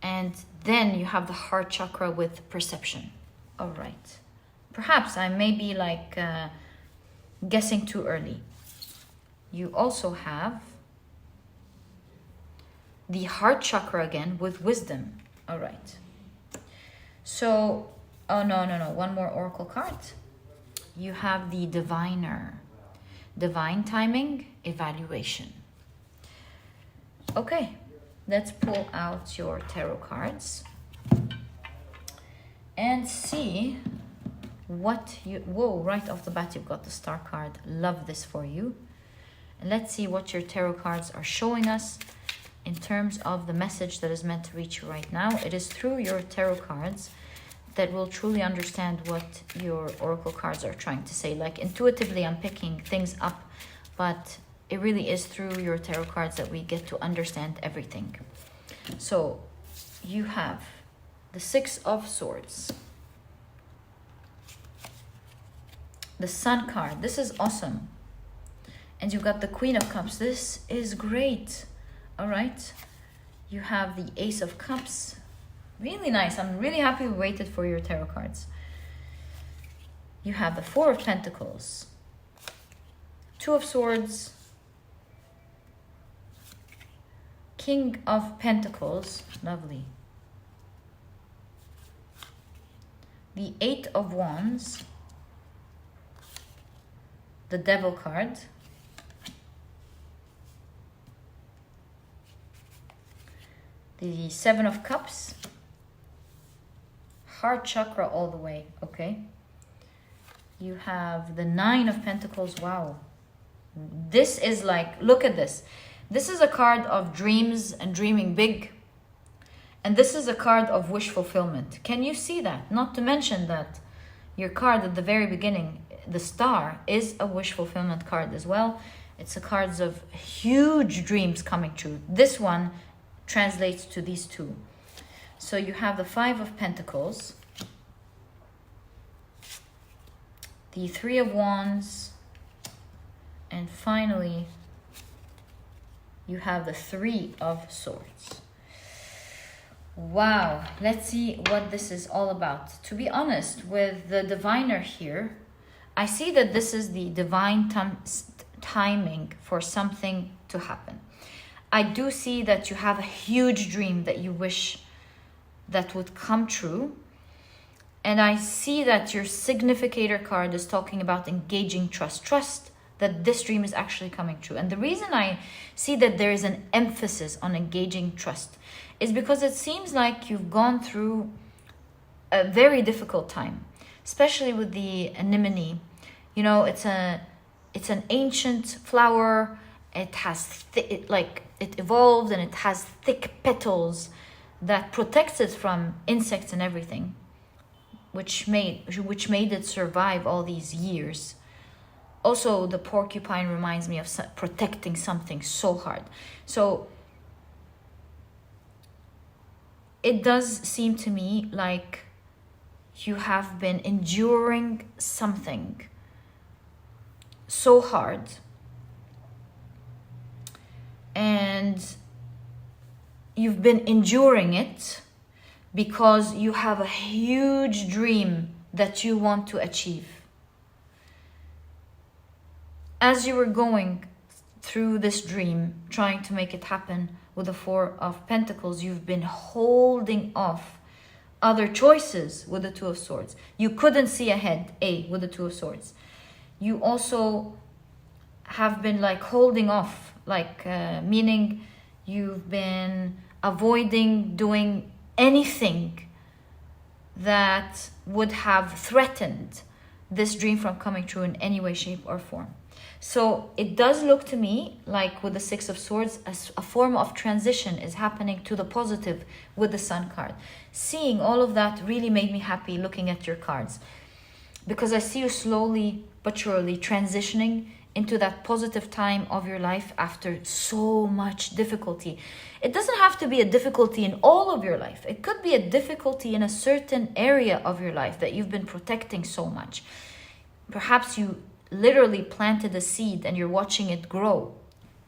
And then you have the heart chakra with perception. All right. Perhaps I may be guessing too early. You also have the heart chakra again with wisdom. All right. So, oh no. One more oracle card. You have the diviner. Divine timing, evaluation. Okay. Let's pull out your tarot cards and see what you... Whoa, right off the bat, you've got the star card. Love this for you. And let's see what your tarot cards are showing us in terms of the message that is meant to reach you right now. It is through your tarot cards that we'll truly understand what your oracle cards are trying to say. Like intuitively, I'm picking things up, but it really is through your tarot cards that we get to understand everything. So you have the 6 of Swords, The Sun card. This is awesome. And you got the Queen of Cups. This is great. All right. You have the Ace of Cups. Really nice. I'm really happy we waited for your tarot cards. You have the Four of Pentacles. Two of Swords. King of Pentacles. Lovely. The Eight of Wands. The Devil card. The Seven of Cups. Heart chakra all the way, okay? You have the Nine of Pentacles. Wow. This is like, look at this. This is a card of dreams and dreaming big. And this is a card of wish fulfillment. Can you see that? Not to mention that your card at the very beginning, the Star, is a wish fulfillment card as well. It's a card of huge dreams coming true. This one translates to these two. So you have the Five of Pentacles, the Three of Wands, and finally you have the Three of Swords. Wow, let's see what this is all about. To be honest, with the diviner here, I see that this is the divine timing for something to happen. I do see that you have a huge dream that you wish that would come true. And I see that your significator card is talking about engaging trust. Trust that this dream is actually coming true. And the reason I see that there is an emphasis on engaging trust is because it seems like you've gone through a very difficult time, especially with the anemone. You know, it's an ancient flower. It has it evolved and it has thick petals that protects it from insects and everything, which made it survive all these years. Also, the porcupine reminds me of protecting something so hard. So it does seem to me like you have been enduring something so hard, and you've been enduring it because you have a huge dream that you want to achieve. As you were going through this dream, trying to make it happen with the Four of Pentacles, you've been holding off other choices with the Two of Swords. You couldn't see ahead, with the Two of Swords. You also have been like holding off, meaning you've been avoiding doing anything that would have threatened this dream from coming true in any way, shape, or form. So it does look to me like with the Six of Swords, a form of transition is happening to the positive with the Sun card. Seeing all of that really made me happy looking at your cards, because I see you slowly but surely transitioning into that positive time of your life after so much difficulty. It doesn't have to be a difficulty in all of your life. It could be a difficulty in a certain area of your life that you've been protecting so much. Perhaps you literally planted a seed and you're watching it grow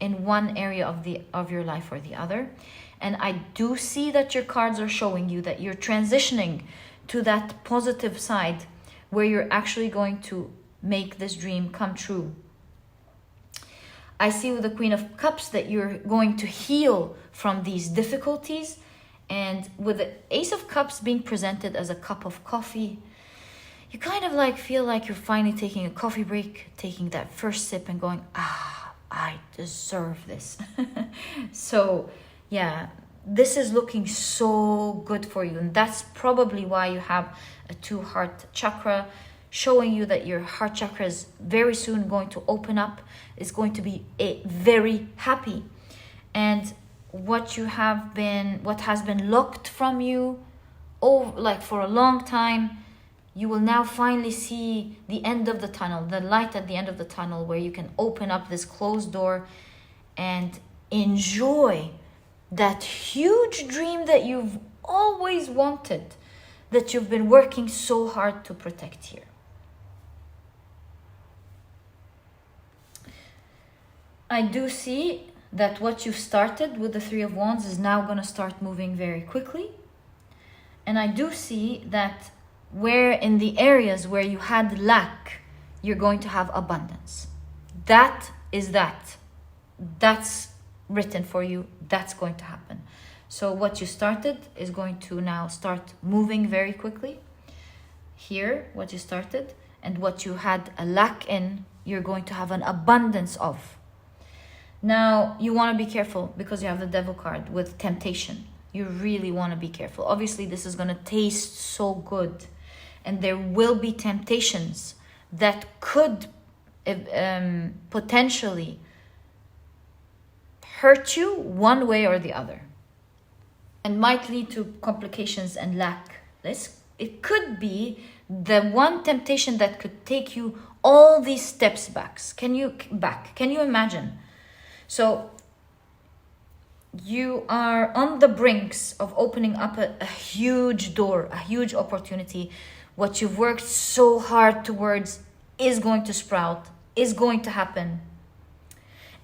in one area of your life or the other. And I do see that your cards are showing you that you're transitioning to that positive side where you're actually going to make this dream come true. I see with the Queen of Cups that you're going to heal from these difficulties. And with the Ace of Cups being presented as a cup of coffee, you kind of feel like you're finally taking a coffee break, taking that first sip and going, I deserve this. So yeah, this is looking so good for you. And that's probably why you have a 2 heart chakra, showing you that your heart chakra is very soon going to open up. It's going to be very happy. And what has been locked from you for a long time, you will now finally see the end of the tunnel, the light at the end of the tunnel, where you can open up this closed door and enjoy that huge dream that you've always wanted, that you've been working so hard to protect here. I do see that what you've started with the Three of Wands is now going to start moving very quickly. And I do see that where in the areas where you had lack, you're going to have abundance. That is that. That's written for you. That's going to happen. So what you started is going to now start moving very quickly. Here, what you started, and what you had a lack in, you're going to have an abundance of. Now, you want to be careful because you have the Devil card with temptation. You really want to be careful. Obviously, this is going to taste so good. And there will be temptations that could potentially hurt you one way or the other. And might lead to complications and lack. It could be the one temptation that could take you all these steps back. Can you imagine? So you are on the brinks of opening up a huge door, a huge opportunity. What you've worked so hard towards is going to sprout, is going to happen.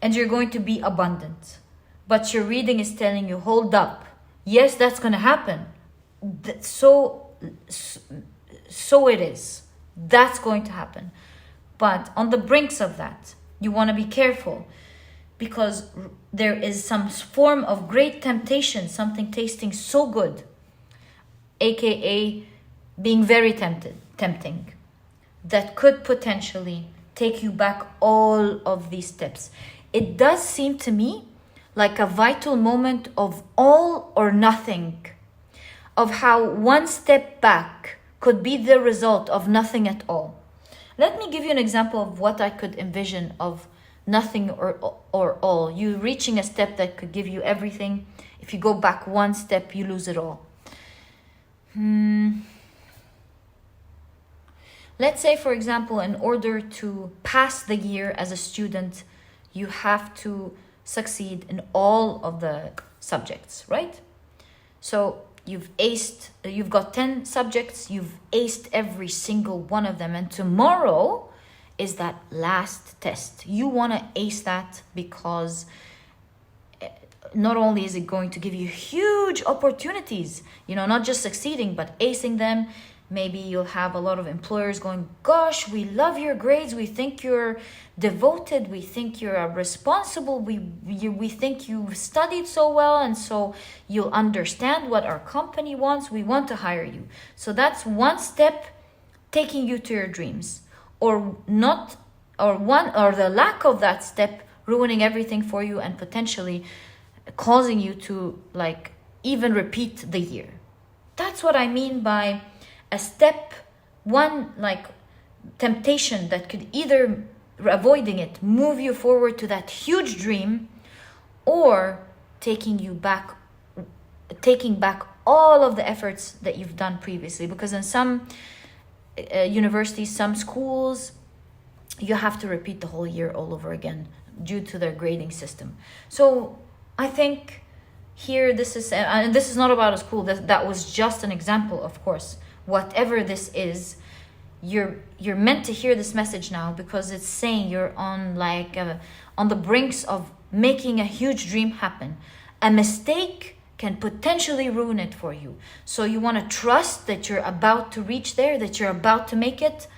And you're going to be abundant. But your reading is telling you, hold up. Yes, that's going to happen. So it is. That's going to happen. But on the brinks of that, you want to be careful. Because there is some form of great temptation, something tasting so good, aka being very tempting, that could potentially take you back all of these steps. It does seem to me like a vital moment of all or nothing, of how one step back could be the result of nothing at all. Let me give you an example of what I could envision of nothing or all. You reaching a step that could give you everything. If you go back one step, you lose it all. Let's say, for example, in order to pass the year as a student, you have to succeed in all of the subjects, right? So you've got 10 subjects, you've aced every single one of them, and tomorrow is that last test. You want to ace that because not only is it going to give you huge opportunities, not just succeeding, but acing them. Maybe you'll have a lot of employers going, gosh, we love your grades. We think you're devoted. We think you're responsible. We think you've studied so well. And so you'll understand what our company wants. We want to hire you. So that's one step taking you to your dreams. Or not, or the lack of that step ruining everything for you and potentially causing you to even repeat the year. That's what I mean by a step one, temptation that could either avoiding it move you forward to that huge dream, or taking back all of the efforts that you've done previously. Because in some universities, some schools, you have to repeat the whole year all over again due to their grading system. So I think here this is, and this is not about a school, that was just an example, of course. Whatever this is, you're meant to hear this message now, because it's saying you're on the brinks of making a huge dream happen. A mistake can potentially ruin it for you. So you want to trust that you're about to reach there, that you're about to make it,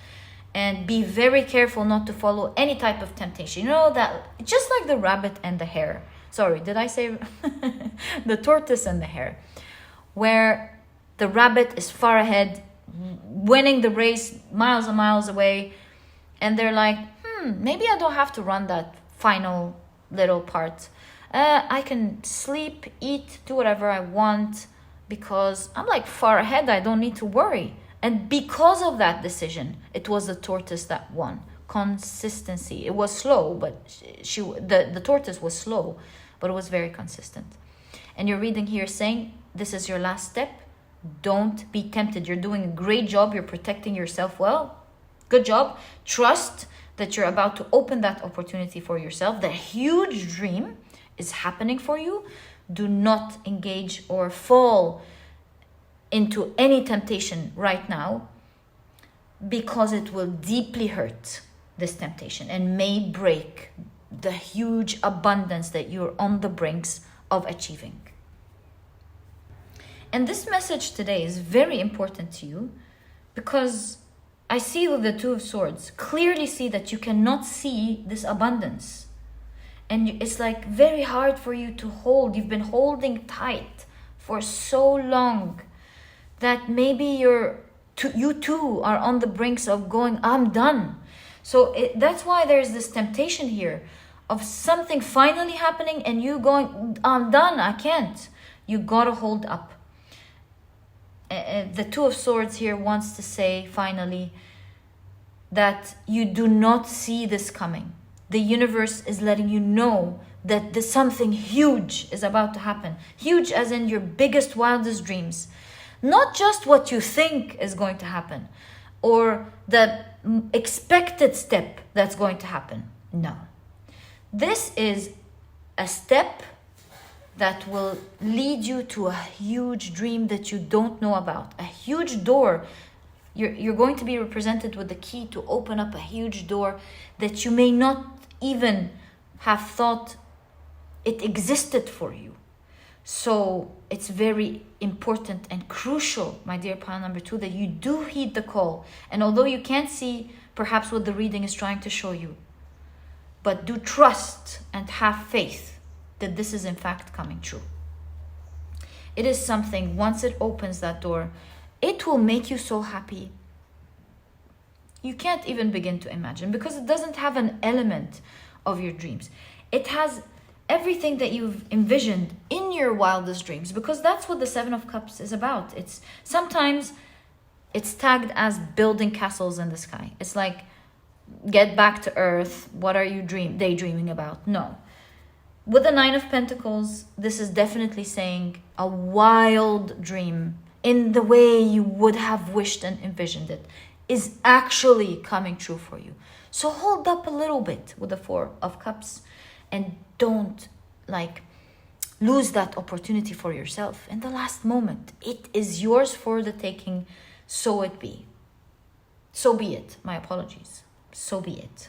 and be very careful not to follow any type of temptation. That just like the rabbit and the hare. Sorry, did I say the tortoise and the hare? Where the rabbit is far ahead, winning the race miles and miles away. And they're like, maybe I don't have to run that final little part. I can sleep, eat, do whatever I want because I'm far ahead. I don't need to worry. And because of that decision, it was the tortoise that won. Consistency. It was slow, but the tortoise was slow, but it was very consistent. And you're reading here saying, this is your last step. Don't be tempted. You're doing a great job. You're protecting yourself well. Good job. Trust that you're about to open that opportunity for yourself. The huge dream is happening for you. Do not engage or fall into any temptation right now, because it will deeply hurt this temptation and may break the huge abundance that you're on the brinks of achieving. And this message today is very important to you because I see with the Two of Swords, clearly see that you cannot see this abundance. And it's like very hard for you to hold. You've been holding tight for so long that maybe you too are on the brinks of going, I'm done. So that's why there's this temptation here of something finally happening and you going, I'm done, I can't. You gotta hold up. The Two of Swords here wants to say finally that you do not see this coming. The universe is letting you know that something huge is about to happen. Huge as in your biggest, wildest dreams. Not just what you think is going to happen or the expected step that's going to happen. No. This is a step that will lead you to a huge dream that you don't know about. A huge door. You're going to be represented with the key to open up a huge door that you may not even have thought it existed for you. So it's very important and crucial, my dear pile number 2, that you do heed the call. And although you can't see perhaps what the reading is trying to show you, but do trust and have faith that this is in fact coming true. It is something, once it opens that door, it will make you so happy. You can't even begin to imagine because it doesn't have an element of your dreams. It has everything that you've envisioned in your wildest dreams, because that's what the Seven of Cups is about. It's sometimes it's tagged as building castles in the sky. It's like, get back to earth. What are you daydreaming about? No. With the Nine of Pentacles, this is definitely saying a wild dream in the way you would have wished and envisioned it is actually coming true for you. So hold up a little bit with the Four of Cups and don't lose that opportunity for yourself in the last moment. It is yours for the taking, so it be. So be it. My apologies. So be it.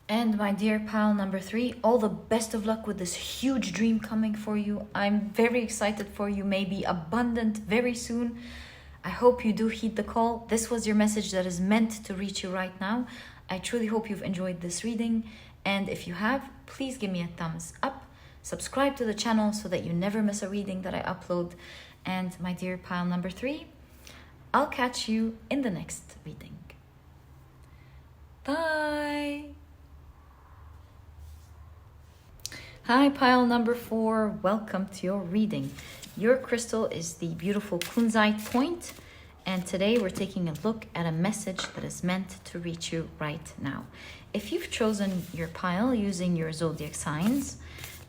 And my dear pile number 3, all the best of luck with this huge dream coming for you. I'm very excited for you. May be abundant very soon. I hope you do heed the call. This was your message that is meant to reach you right now. I truly hope you've enjoyed this reading. And if you have, please give me a thumbs up. Subscribe to the channel so that you never miss a reading that I upload. And my dear pile number 3, I'll catch you in the next reading. Bye. Hi, pile number 4. Welcome to your reading. Your crystal is the beautiful Kunzite point, and today we're taking a look at a message that is meant to reach you right now. If you've chosen your pile using your zodiac signs,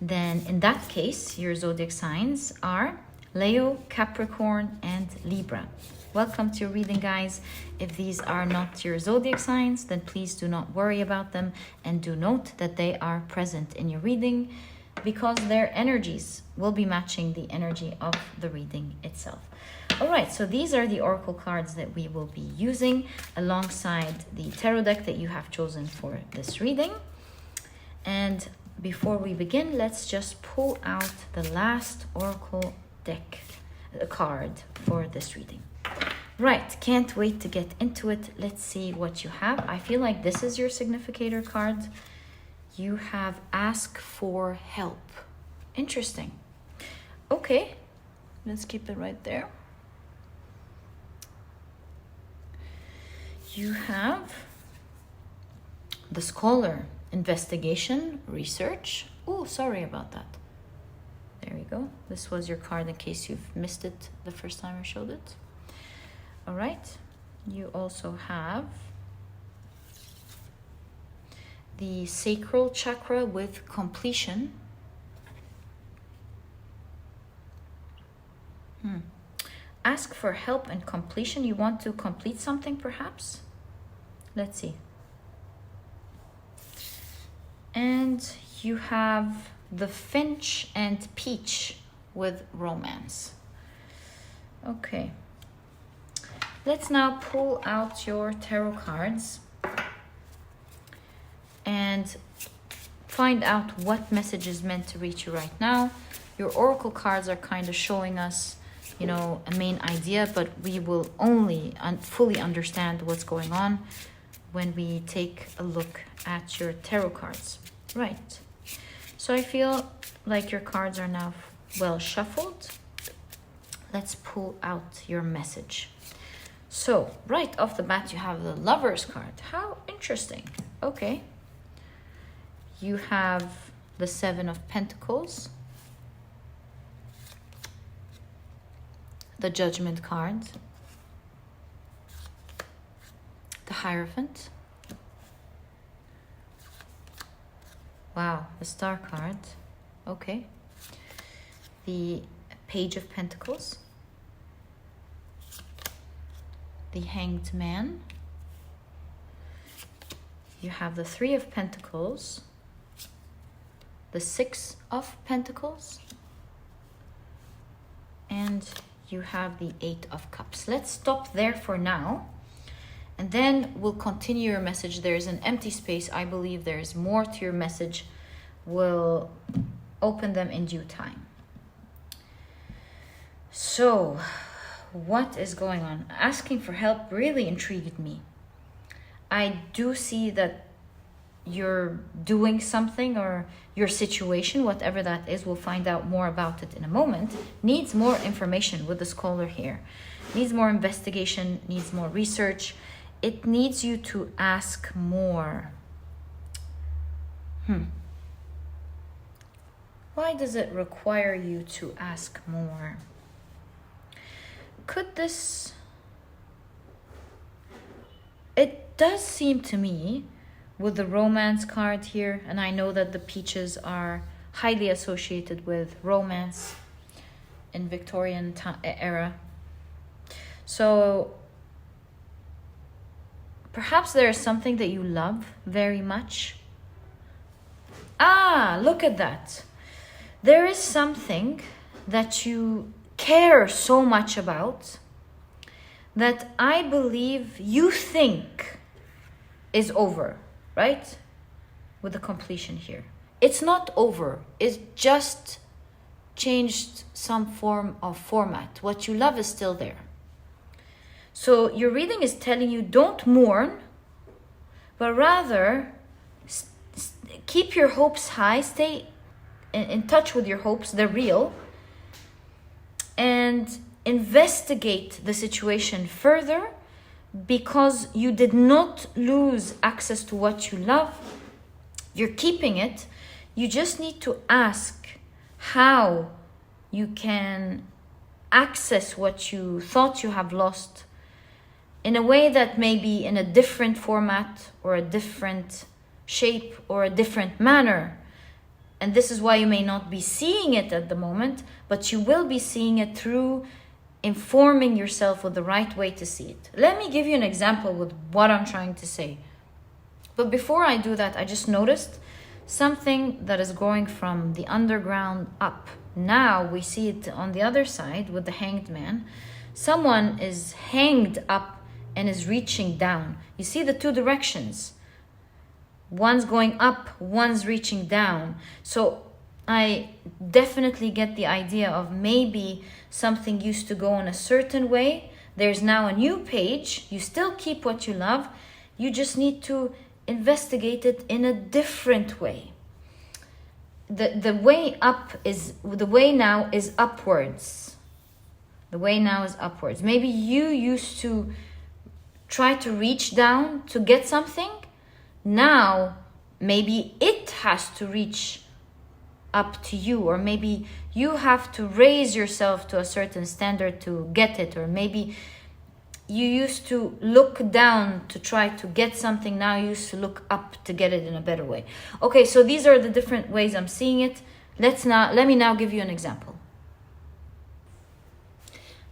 then in that case, your zodiac signs are Leo, Capricorn, and Libra. Welcome to your reading, guys. If these are not your zodiac signs, then please do not worry about them, and do note that they are present in your reading because their energies will be matching the energy of the reading itself. All right, so these are the oracle cards that we will be using alongside the tarot deck that you have chosen for this reading. And before we begin, let's just pull out the last oracle deck card for this reading. Right, can't wait to get into it. Let's see what you have. I feel like this is your significator card. You have ask for help. Interesting. Okay, let's keep it right there. You have the scholar, investigation, research. Oh, sorry about that. There you go. This was your card in case you've missed it the first time I showed it. All right. You also have the sacral chakra with completion. Ask for help and completion. You want to complete something, perhaps? Let's see. And you have the finch and peach with romance. Okay. Let's now pull out your tarot cards and find out what message is meant to reach you right now. Your oracle cards are kind of showing us, you know, a main idea, but we will only fully understand what's going on when we take a look at your tarot cards. Right. So I feel like your cards are now well shuffled. Let's pull out your message. So right off the bat, you have the Lover's card. How interesting. Okay. You have the Seven of Pentacles, the Judgment card, the Hierophant. Wow, the Star card. Okay. The Page of Pentacles, the Hanged Man. You have the Three of Pentacles, the Six of Pentacles, and you have the Eight of Cups. Let's stop there for now, and then we'll continue your message. There's an empty space. I believe there's more to your message. We'll open them in due time. So, what is going on? Asking for help really intrigued me. I do see that you're doing something, or your situation, whatever that is, we'll find out more about it in a moment, needs more information with the scholar here. Needs more investigation, needs more research. It needs you to ask more. Why does it require you to ask more? Could this... It does seem to me, with the Romance card here, and I know that the peaches are highly associated with romance in Victorian era. So perhaps there is something that you love very much. Ah, look at that. There is something that you care so much about that I believe you think is over, right? With the completion here. It's not over. It's just changed some form of format. What you love is still there. So your reading is telling you don't mourn, but rather keep your hopes high. Stay in touch with your hopes. They're real. And investigate the situation further, because you did not lose access to what you love. You're keeping it. You just need to ask how you can access what you thought you have lost in a way that may be in a different format or a different shape or a different manner. And this is why you may not be seeing it at the moment, but you will be seeing it through informing yourself with the right way to see it. Let me give you an example with what I'm trying to say. But before I do that, I just noticed something that is going from the underground up. Now we see it on the other side with the Hanged Man. Someone is hanged up and is reaching down. You see the two directions. One's going up, one's reaching down. So I definitely get the idea of maybe something used to go in a certain way. There's now a new page. You still keep what you love. You just need to investigate it in a different way. The way up is, the way now is upwards. The way now is upwards. Maybe you used to try to reach down to get something. Now, maybe it has to reach up to you, or maybe you have to raise yourself to a certain standard to get it, or maybe you used to look down to try to get something. Now you used to look up to get it in a better way. Okay, so these are the different ways I'm seeing it. Let me now give you an example.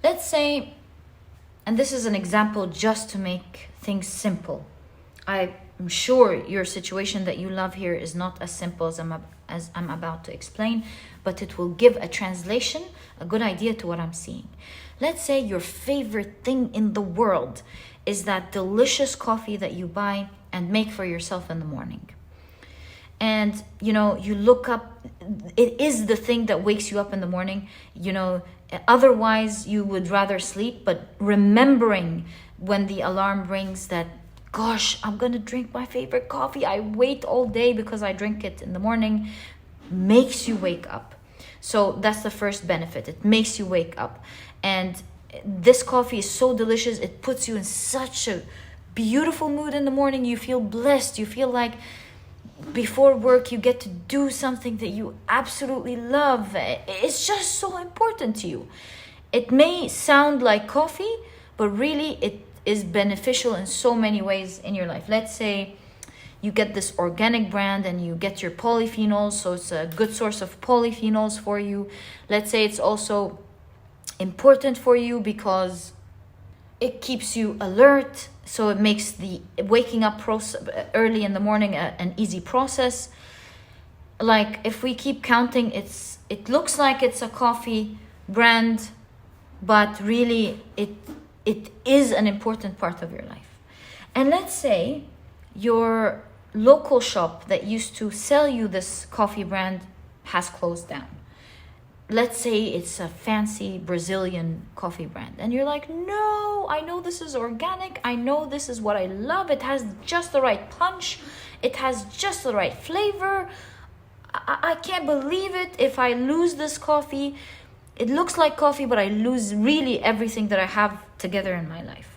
Let's say, and this is an example just to make things simple. I'm sure your situation that you love here is not as simple as I'm about to explain, but it will give a translation, a good idea to what I'm seeing. Let's say your favorite thing in the world is that delicious coffee that you buy and make for yourself in the morning. and you look up. It is the thing that wakes you up in the morning. Otherwise you would rather sleep, but remembering when the alarm rings that, gosh, I'm gonna drink my favorite coffee, I wait all day because I drink it in the morning, makes you wake up. So that's the first benefit. It makes you wake up. And this coffee is so delicious. It puts you in such a beautiful mood in the morning. You feel blessed. You feel like before work you get to do something that you absolutely love. It's just so important to you. It may sound like coffee, but really it is beneficial in so many ways in your life. Let's say you get this organic brand and you get your polyphenols, so it's a good source of polyphenols for you. Let's say it's also important for you because it keeps you alert, so it makes the waking up process early in the morning an easy process. Like if we keep counting, it looks like it's a coffee brand, but really it is an important part of your life. And let's say your local shop that used to sell you this coffee brand has closed down. Let's say it's a fancy Brazilian coffee brand, and you're like, no, I know this is organic, I know this is what I love, it has just the right punch, it has just the right flavor, I can't believe it if I lose this coffee. It looks like coffee, but I lose really everything that I have together in my life.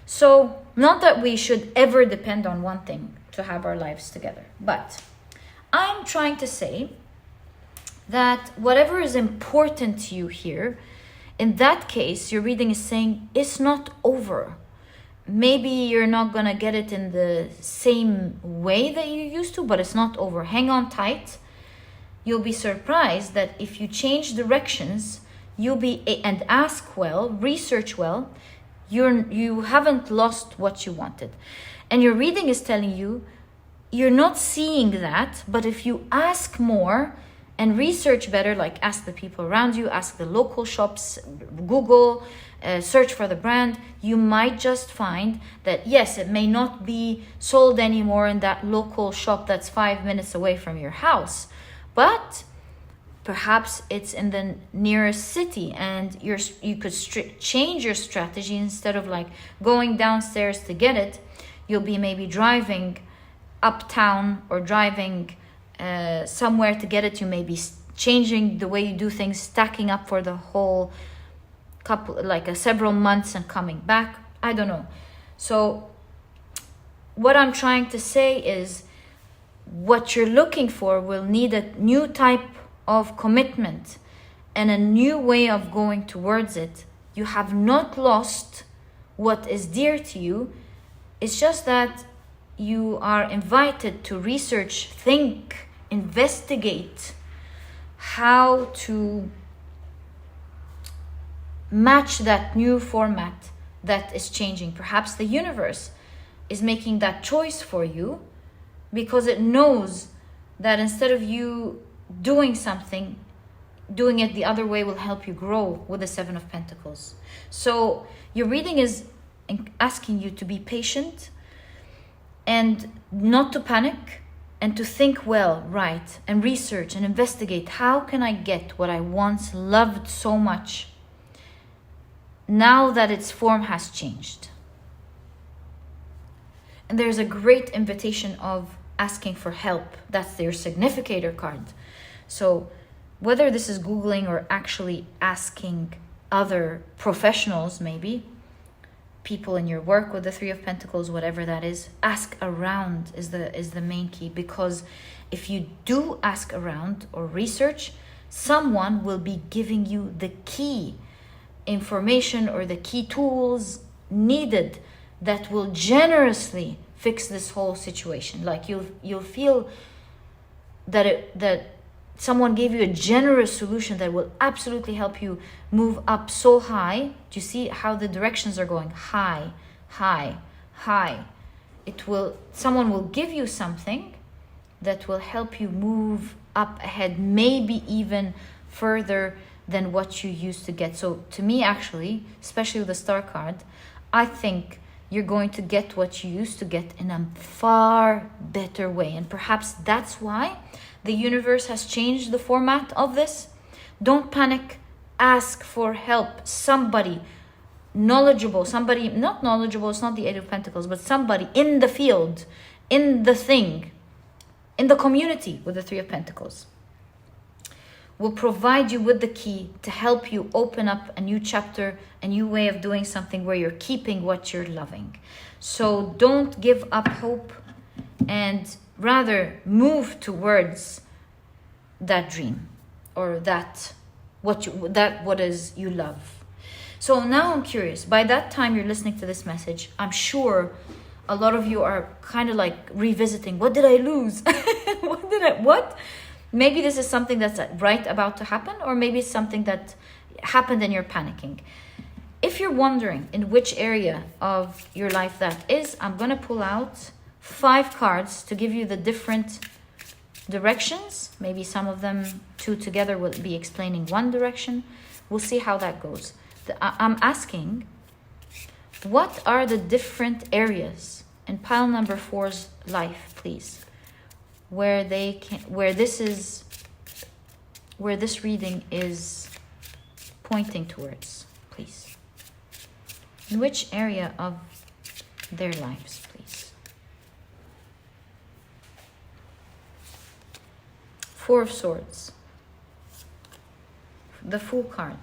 So not that we should ever depend on one thing to have our lives together, but I'm trying to say that whatever is important to you here, in that case, your reading is saying it's not over. Maybe you're not gonna get it in the same way that you used to, but it's not over. Hang on tight. You'll be surprised that if you change directions, and ask well, research well, you haven't lost what you wanted. And your reading is telling you, you're not seeing that, but if you ask more and research better, like ask the people around you, ask the local shops, Google, search for the brand, you might just find that yes, it may not be sold anymore in that local shop that's 5 minutes away from your house, but perhaps it's in the nearest city, and you could change your strategy. Instead of like going downstairs to get it, you'll be maybe driving uptown or driving somewhere to get it. You may be changing the way you do things, stacking up for the whole couple, like several months, and coming back. I don't know. So what I'm trying to say is, what you're looking for will need a new type of commitment and a new way of going towards it. You have not lost what is dear to you. It's just that you are invited to research, think, investigate how to match that new format that is changing. Perhaps the universe is making that choice for you because it knows that instead of you doing something, doing it the other way will help you grow with the Seven of Pentacles. So your reading is asking you to be patient and not to panic, and to think well, right, and research and investigate. How can I get what I once loved so much now that its form has changed? And there's a great invitation of asking for help. That's their significator card. So whether this is Googling or actually asking other professionals, maybe people in your work with the Three of Pentacles, whatever that is, ask around is the main key. Because if you do ask around or research, someone will be giving you the key information or the key tools needed that will generously fix this whole situation. Like you'll feel that someone gave you a generous solution that will absolutely help you move up so high. Do you see how the directions are going? High, high, high. Someone will give you something that will help you move up ahead, maybe even further than what you used to get. So to me, actually, especially with the star card, I think you're going to get what you used to get in a far better way. And perhaps that's why the universe has changed the format of this. Don't panic. Ask for help. Somebody knowledgeable, somebody not knowledgeable, it's not the Eight of Pentacles, but somebody in the field, in the thing, in the community with the Three of Pentacles, will provide you with the key to help you open up a new chapter, a new way of doing something where you're keeping what you're loving. So don't give up hope, and rather move towards that dream, or that what is you love. So now I'm curious, by that time you're listening to this message, I'm sure a lot of you are kind of like revisiting, what did I lose? What? Maybe this is something that's right about to happen, or maybe it's something that happened and you're panicking. If you're wondering in which area of your life that is, I'm going to pull out 5 cards to give you the different directions. Maybe some of them 2 together will be explaining one direction. We'll see how that goes. I'm asking, what are the different areas in pile number 4's life, please, where this reading is pointing towards, please? In which area of their lives, please? 4 of Swords. The Fool card.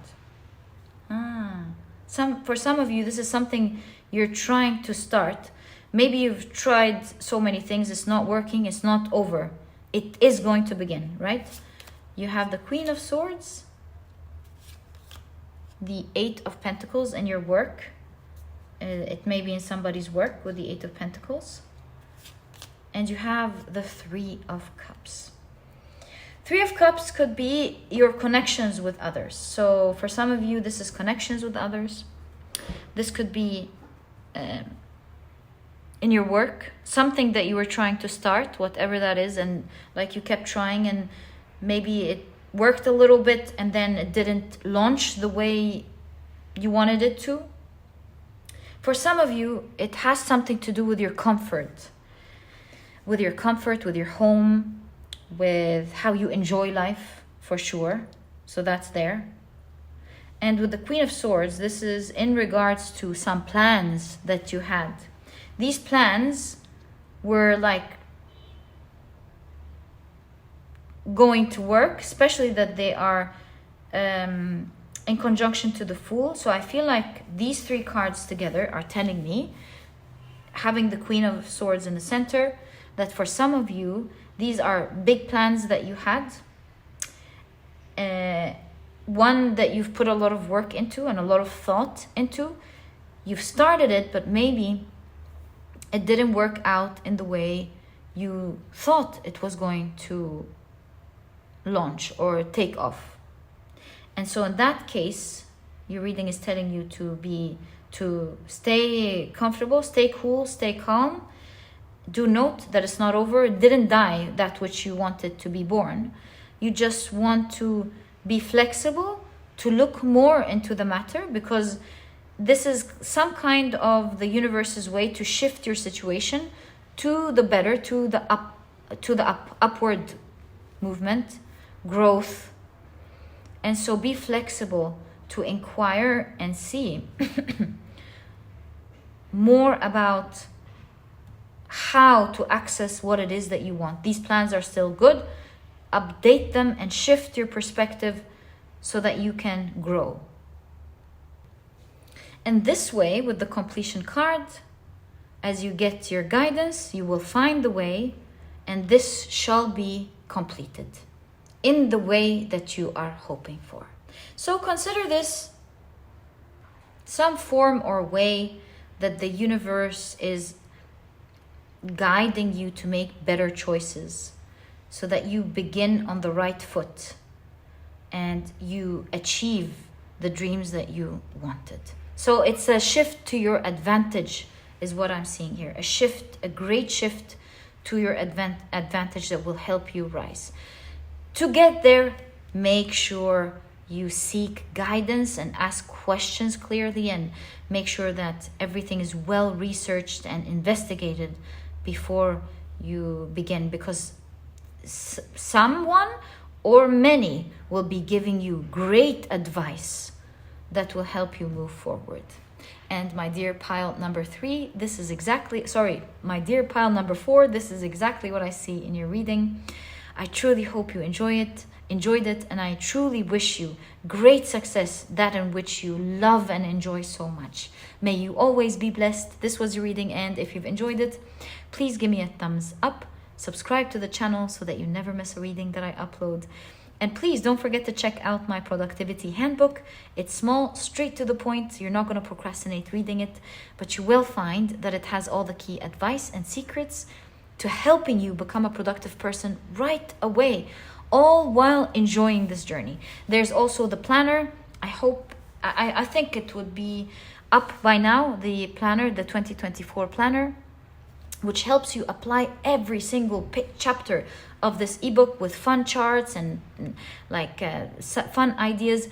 For some of you, this is something you're trying to start. Maybe you've tried so many things, it's not working, it's not over. It is going to begin, right? You have the Queen of Swords, the 8 of Pentacles in your work. It may be in somebody's work with the 8 of Pentacles. And you have the 3 of Cups. 3 of Cups could be your connections with others. So for some of you, this is connections with others. This could be in your work, something that you were trying to start, whatever that is, and like you kept trying, and maybe it worked a little bit and then it didn't launch the way you wanted it to. For some of you, it has something to do with your comfort, with your home, with how you enjoy life, for sure. So that's there. And with the Queen of Swords, this is in regards to some plans that you had. These plans were like going to work, especially that they are in conjunction to the Fool. So I feel like these 3 cards together are telling me, having the Queen of Swords in the center, that for some of you, these are big plans that you had. One that you've put a lot of work into and a lot of thought into. You've started it, but maybe it didn't work out in the way you thought it was going to launch or take off. And so in that case, your reading is telling you to stay comfortable, stay cool, stay calm. Do note that it's not over. It didn't die, that which you wanted to be born. You just want to be flexible, to look more into the matter, because this is some kind of the universe's way to shift your situation to the better, to the upward movement, growth. And so be flexible to inquire and see more about how to access what it is that you want. These plans are still good. Update them and shift your perspective so that you can grow. And this way, with the completion card, as you get your guidance, you will find the way, and this shall be completed in the way that you are hoping for. So consider this some form or way that the universe is guiding you to make better choices, so that you begin on the right foot and you achieve the dreams that you wanted. So it's a shift to your advantage is what I'm seeing here. A shift, a great shift to your advantage that will help you rise. To get there, make sure you seek guidance and ask questions clearly, and make sure that everything is well researched and investigated before you begin, because someone or many will be giving you great advice that will help you move forward. And my dear pile number 3, this is exactly, sorry, my dear pile number 4, this is exactly what I see in your reading. I truly hope you enjoyed it, and I truly wish you great success, that in which you love and enjoy so much. May you always be blessed. This was your reading, and if you've enjoyed it, please give me a thumbs up, subscribe to the channel so that you never miss a reading that I upload. And please don't forget to check out my productivity handbook. It's small, straight to the point. You're not going to procrastinate reading it, but you will find that it has all the key advice and secrets to helping you become a productive person right away, all while enjoying this journey. There's also the planner. I think it would be up by now, the planner, the 2024 planner, which helps you apply every single chapter of this ebook with fun charts and fun ideas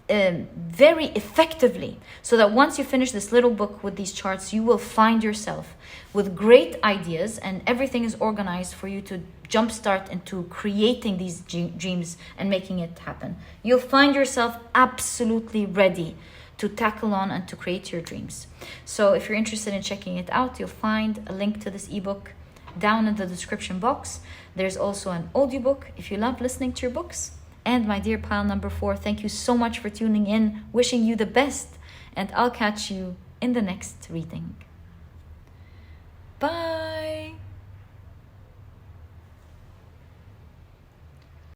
very effectively, so that once you finish this little book with these charts, you will find yourself with great ideas, and everything is organized for you to jumpstart into creating these dreams and making it happen. You'll find yourself absolutely ready to tackle on and to create your dreams. So if you're interested in checking it out, you'll find a link to this ebook down in the description box. There's also an audiobook if you love listening to your books. And my dear pile number 4, thank you so much for tuning in, wishing you the best, and I'll catch you in the next reading. Bye.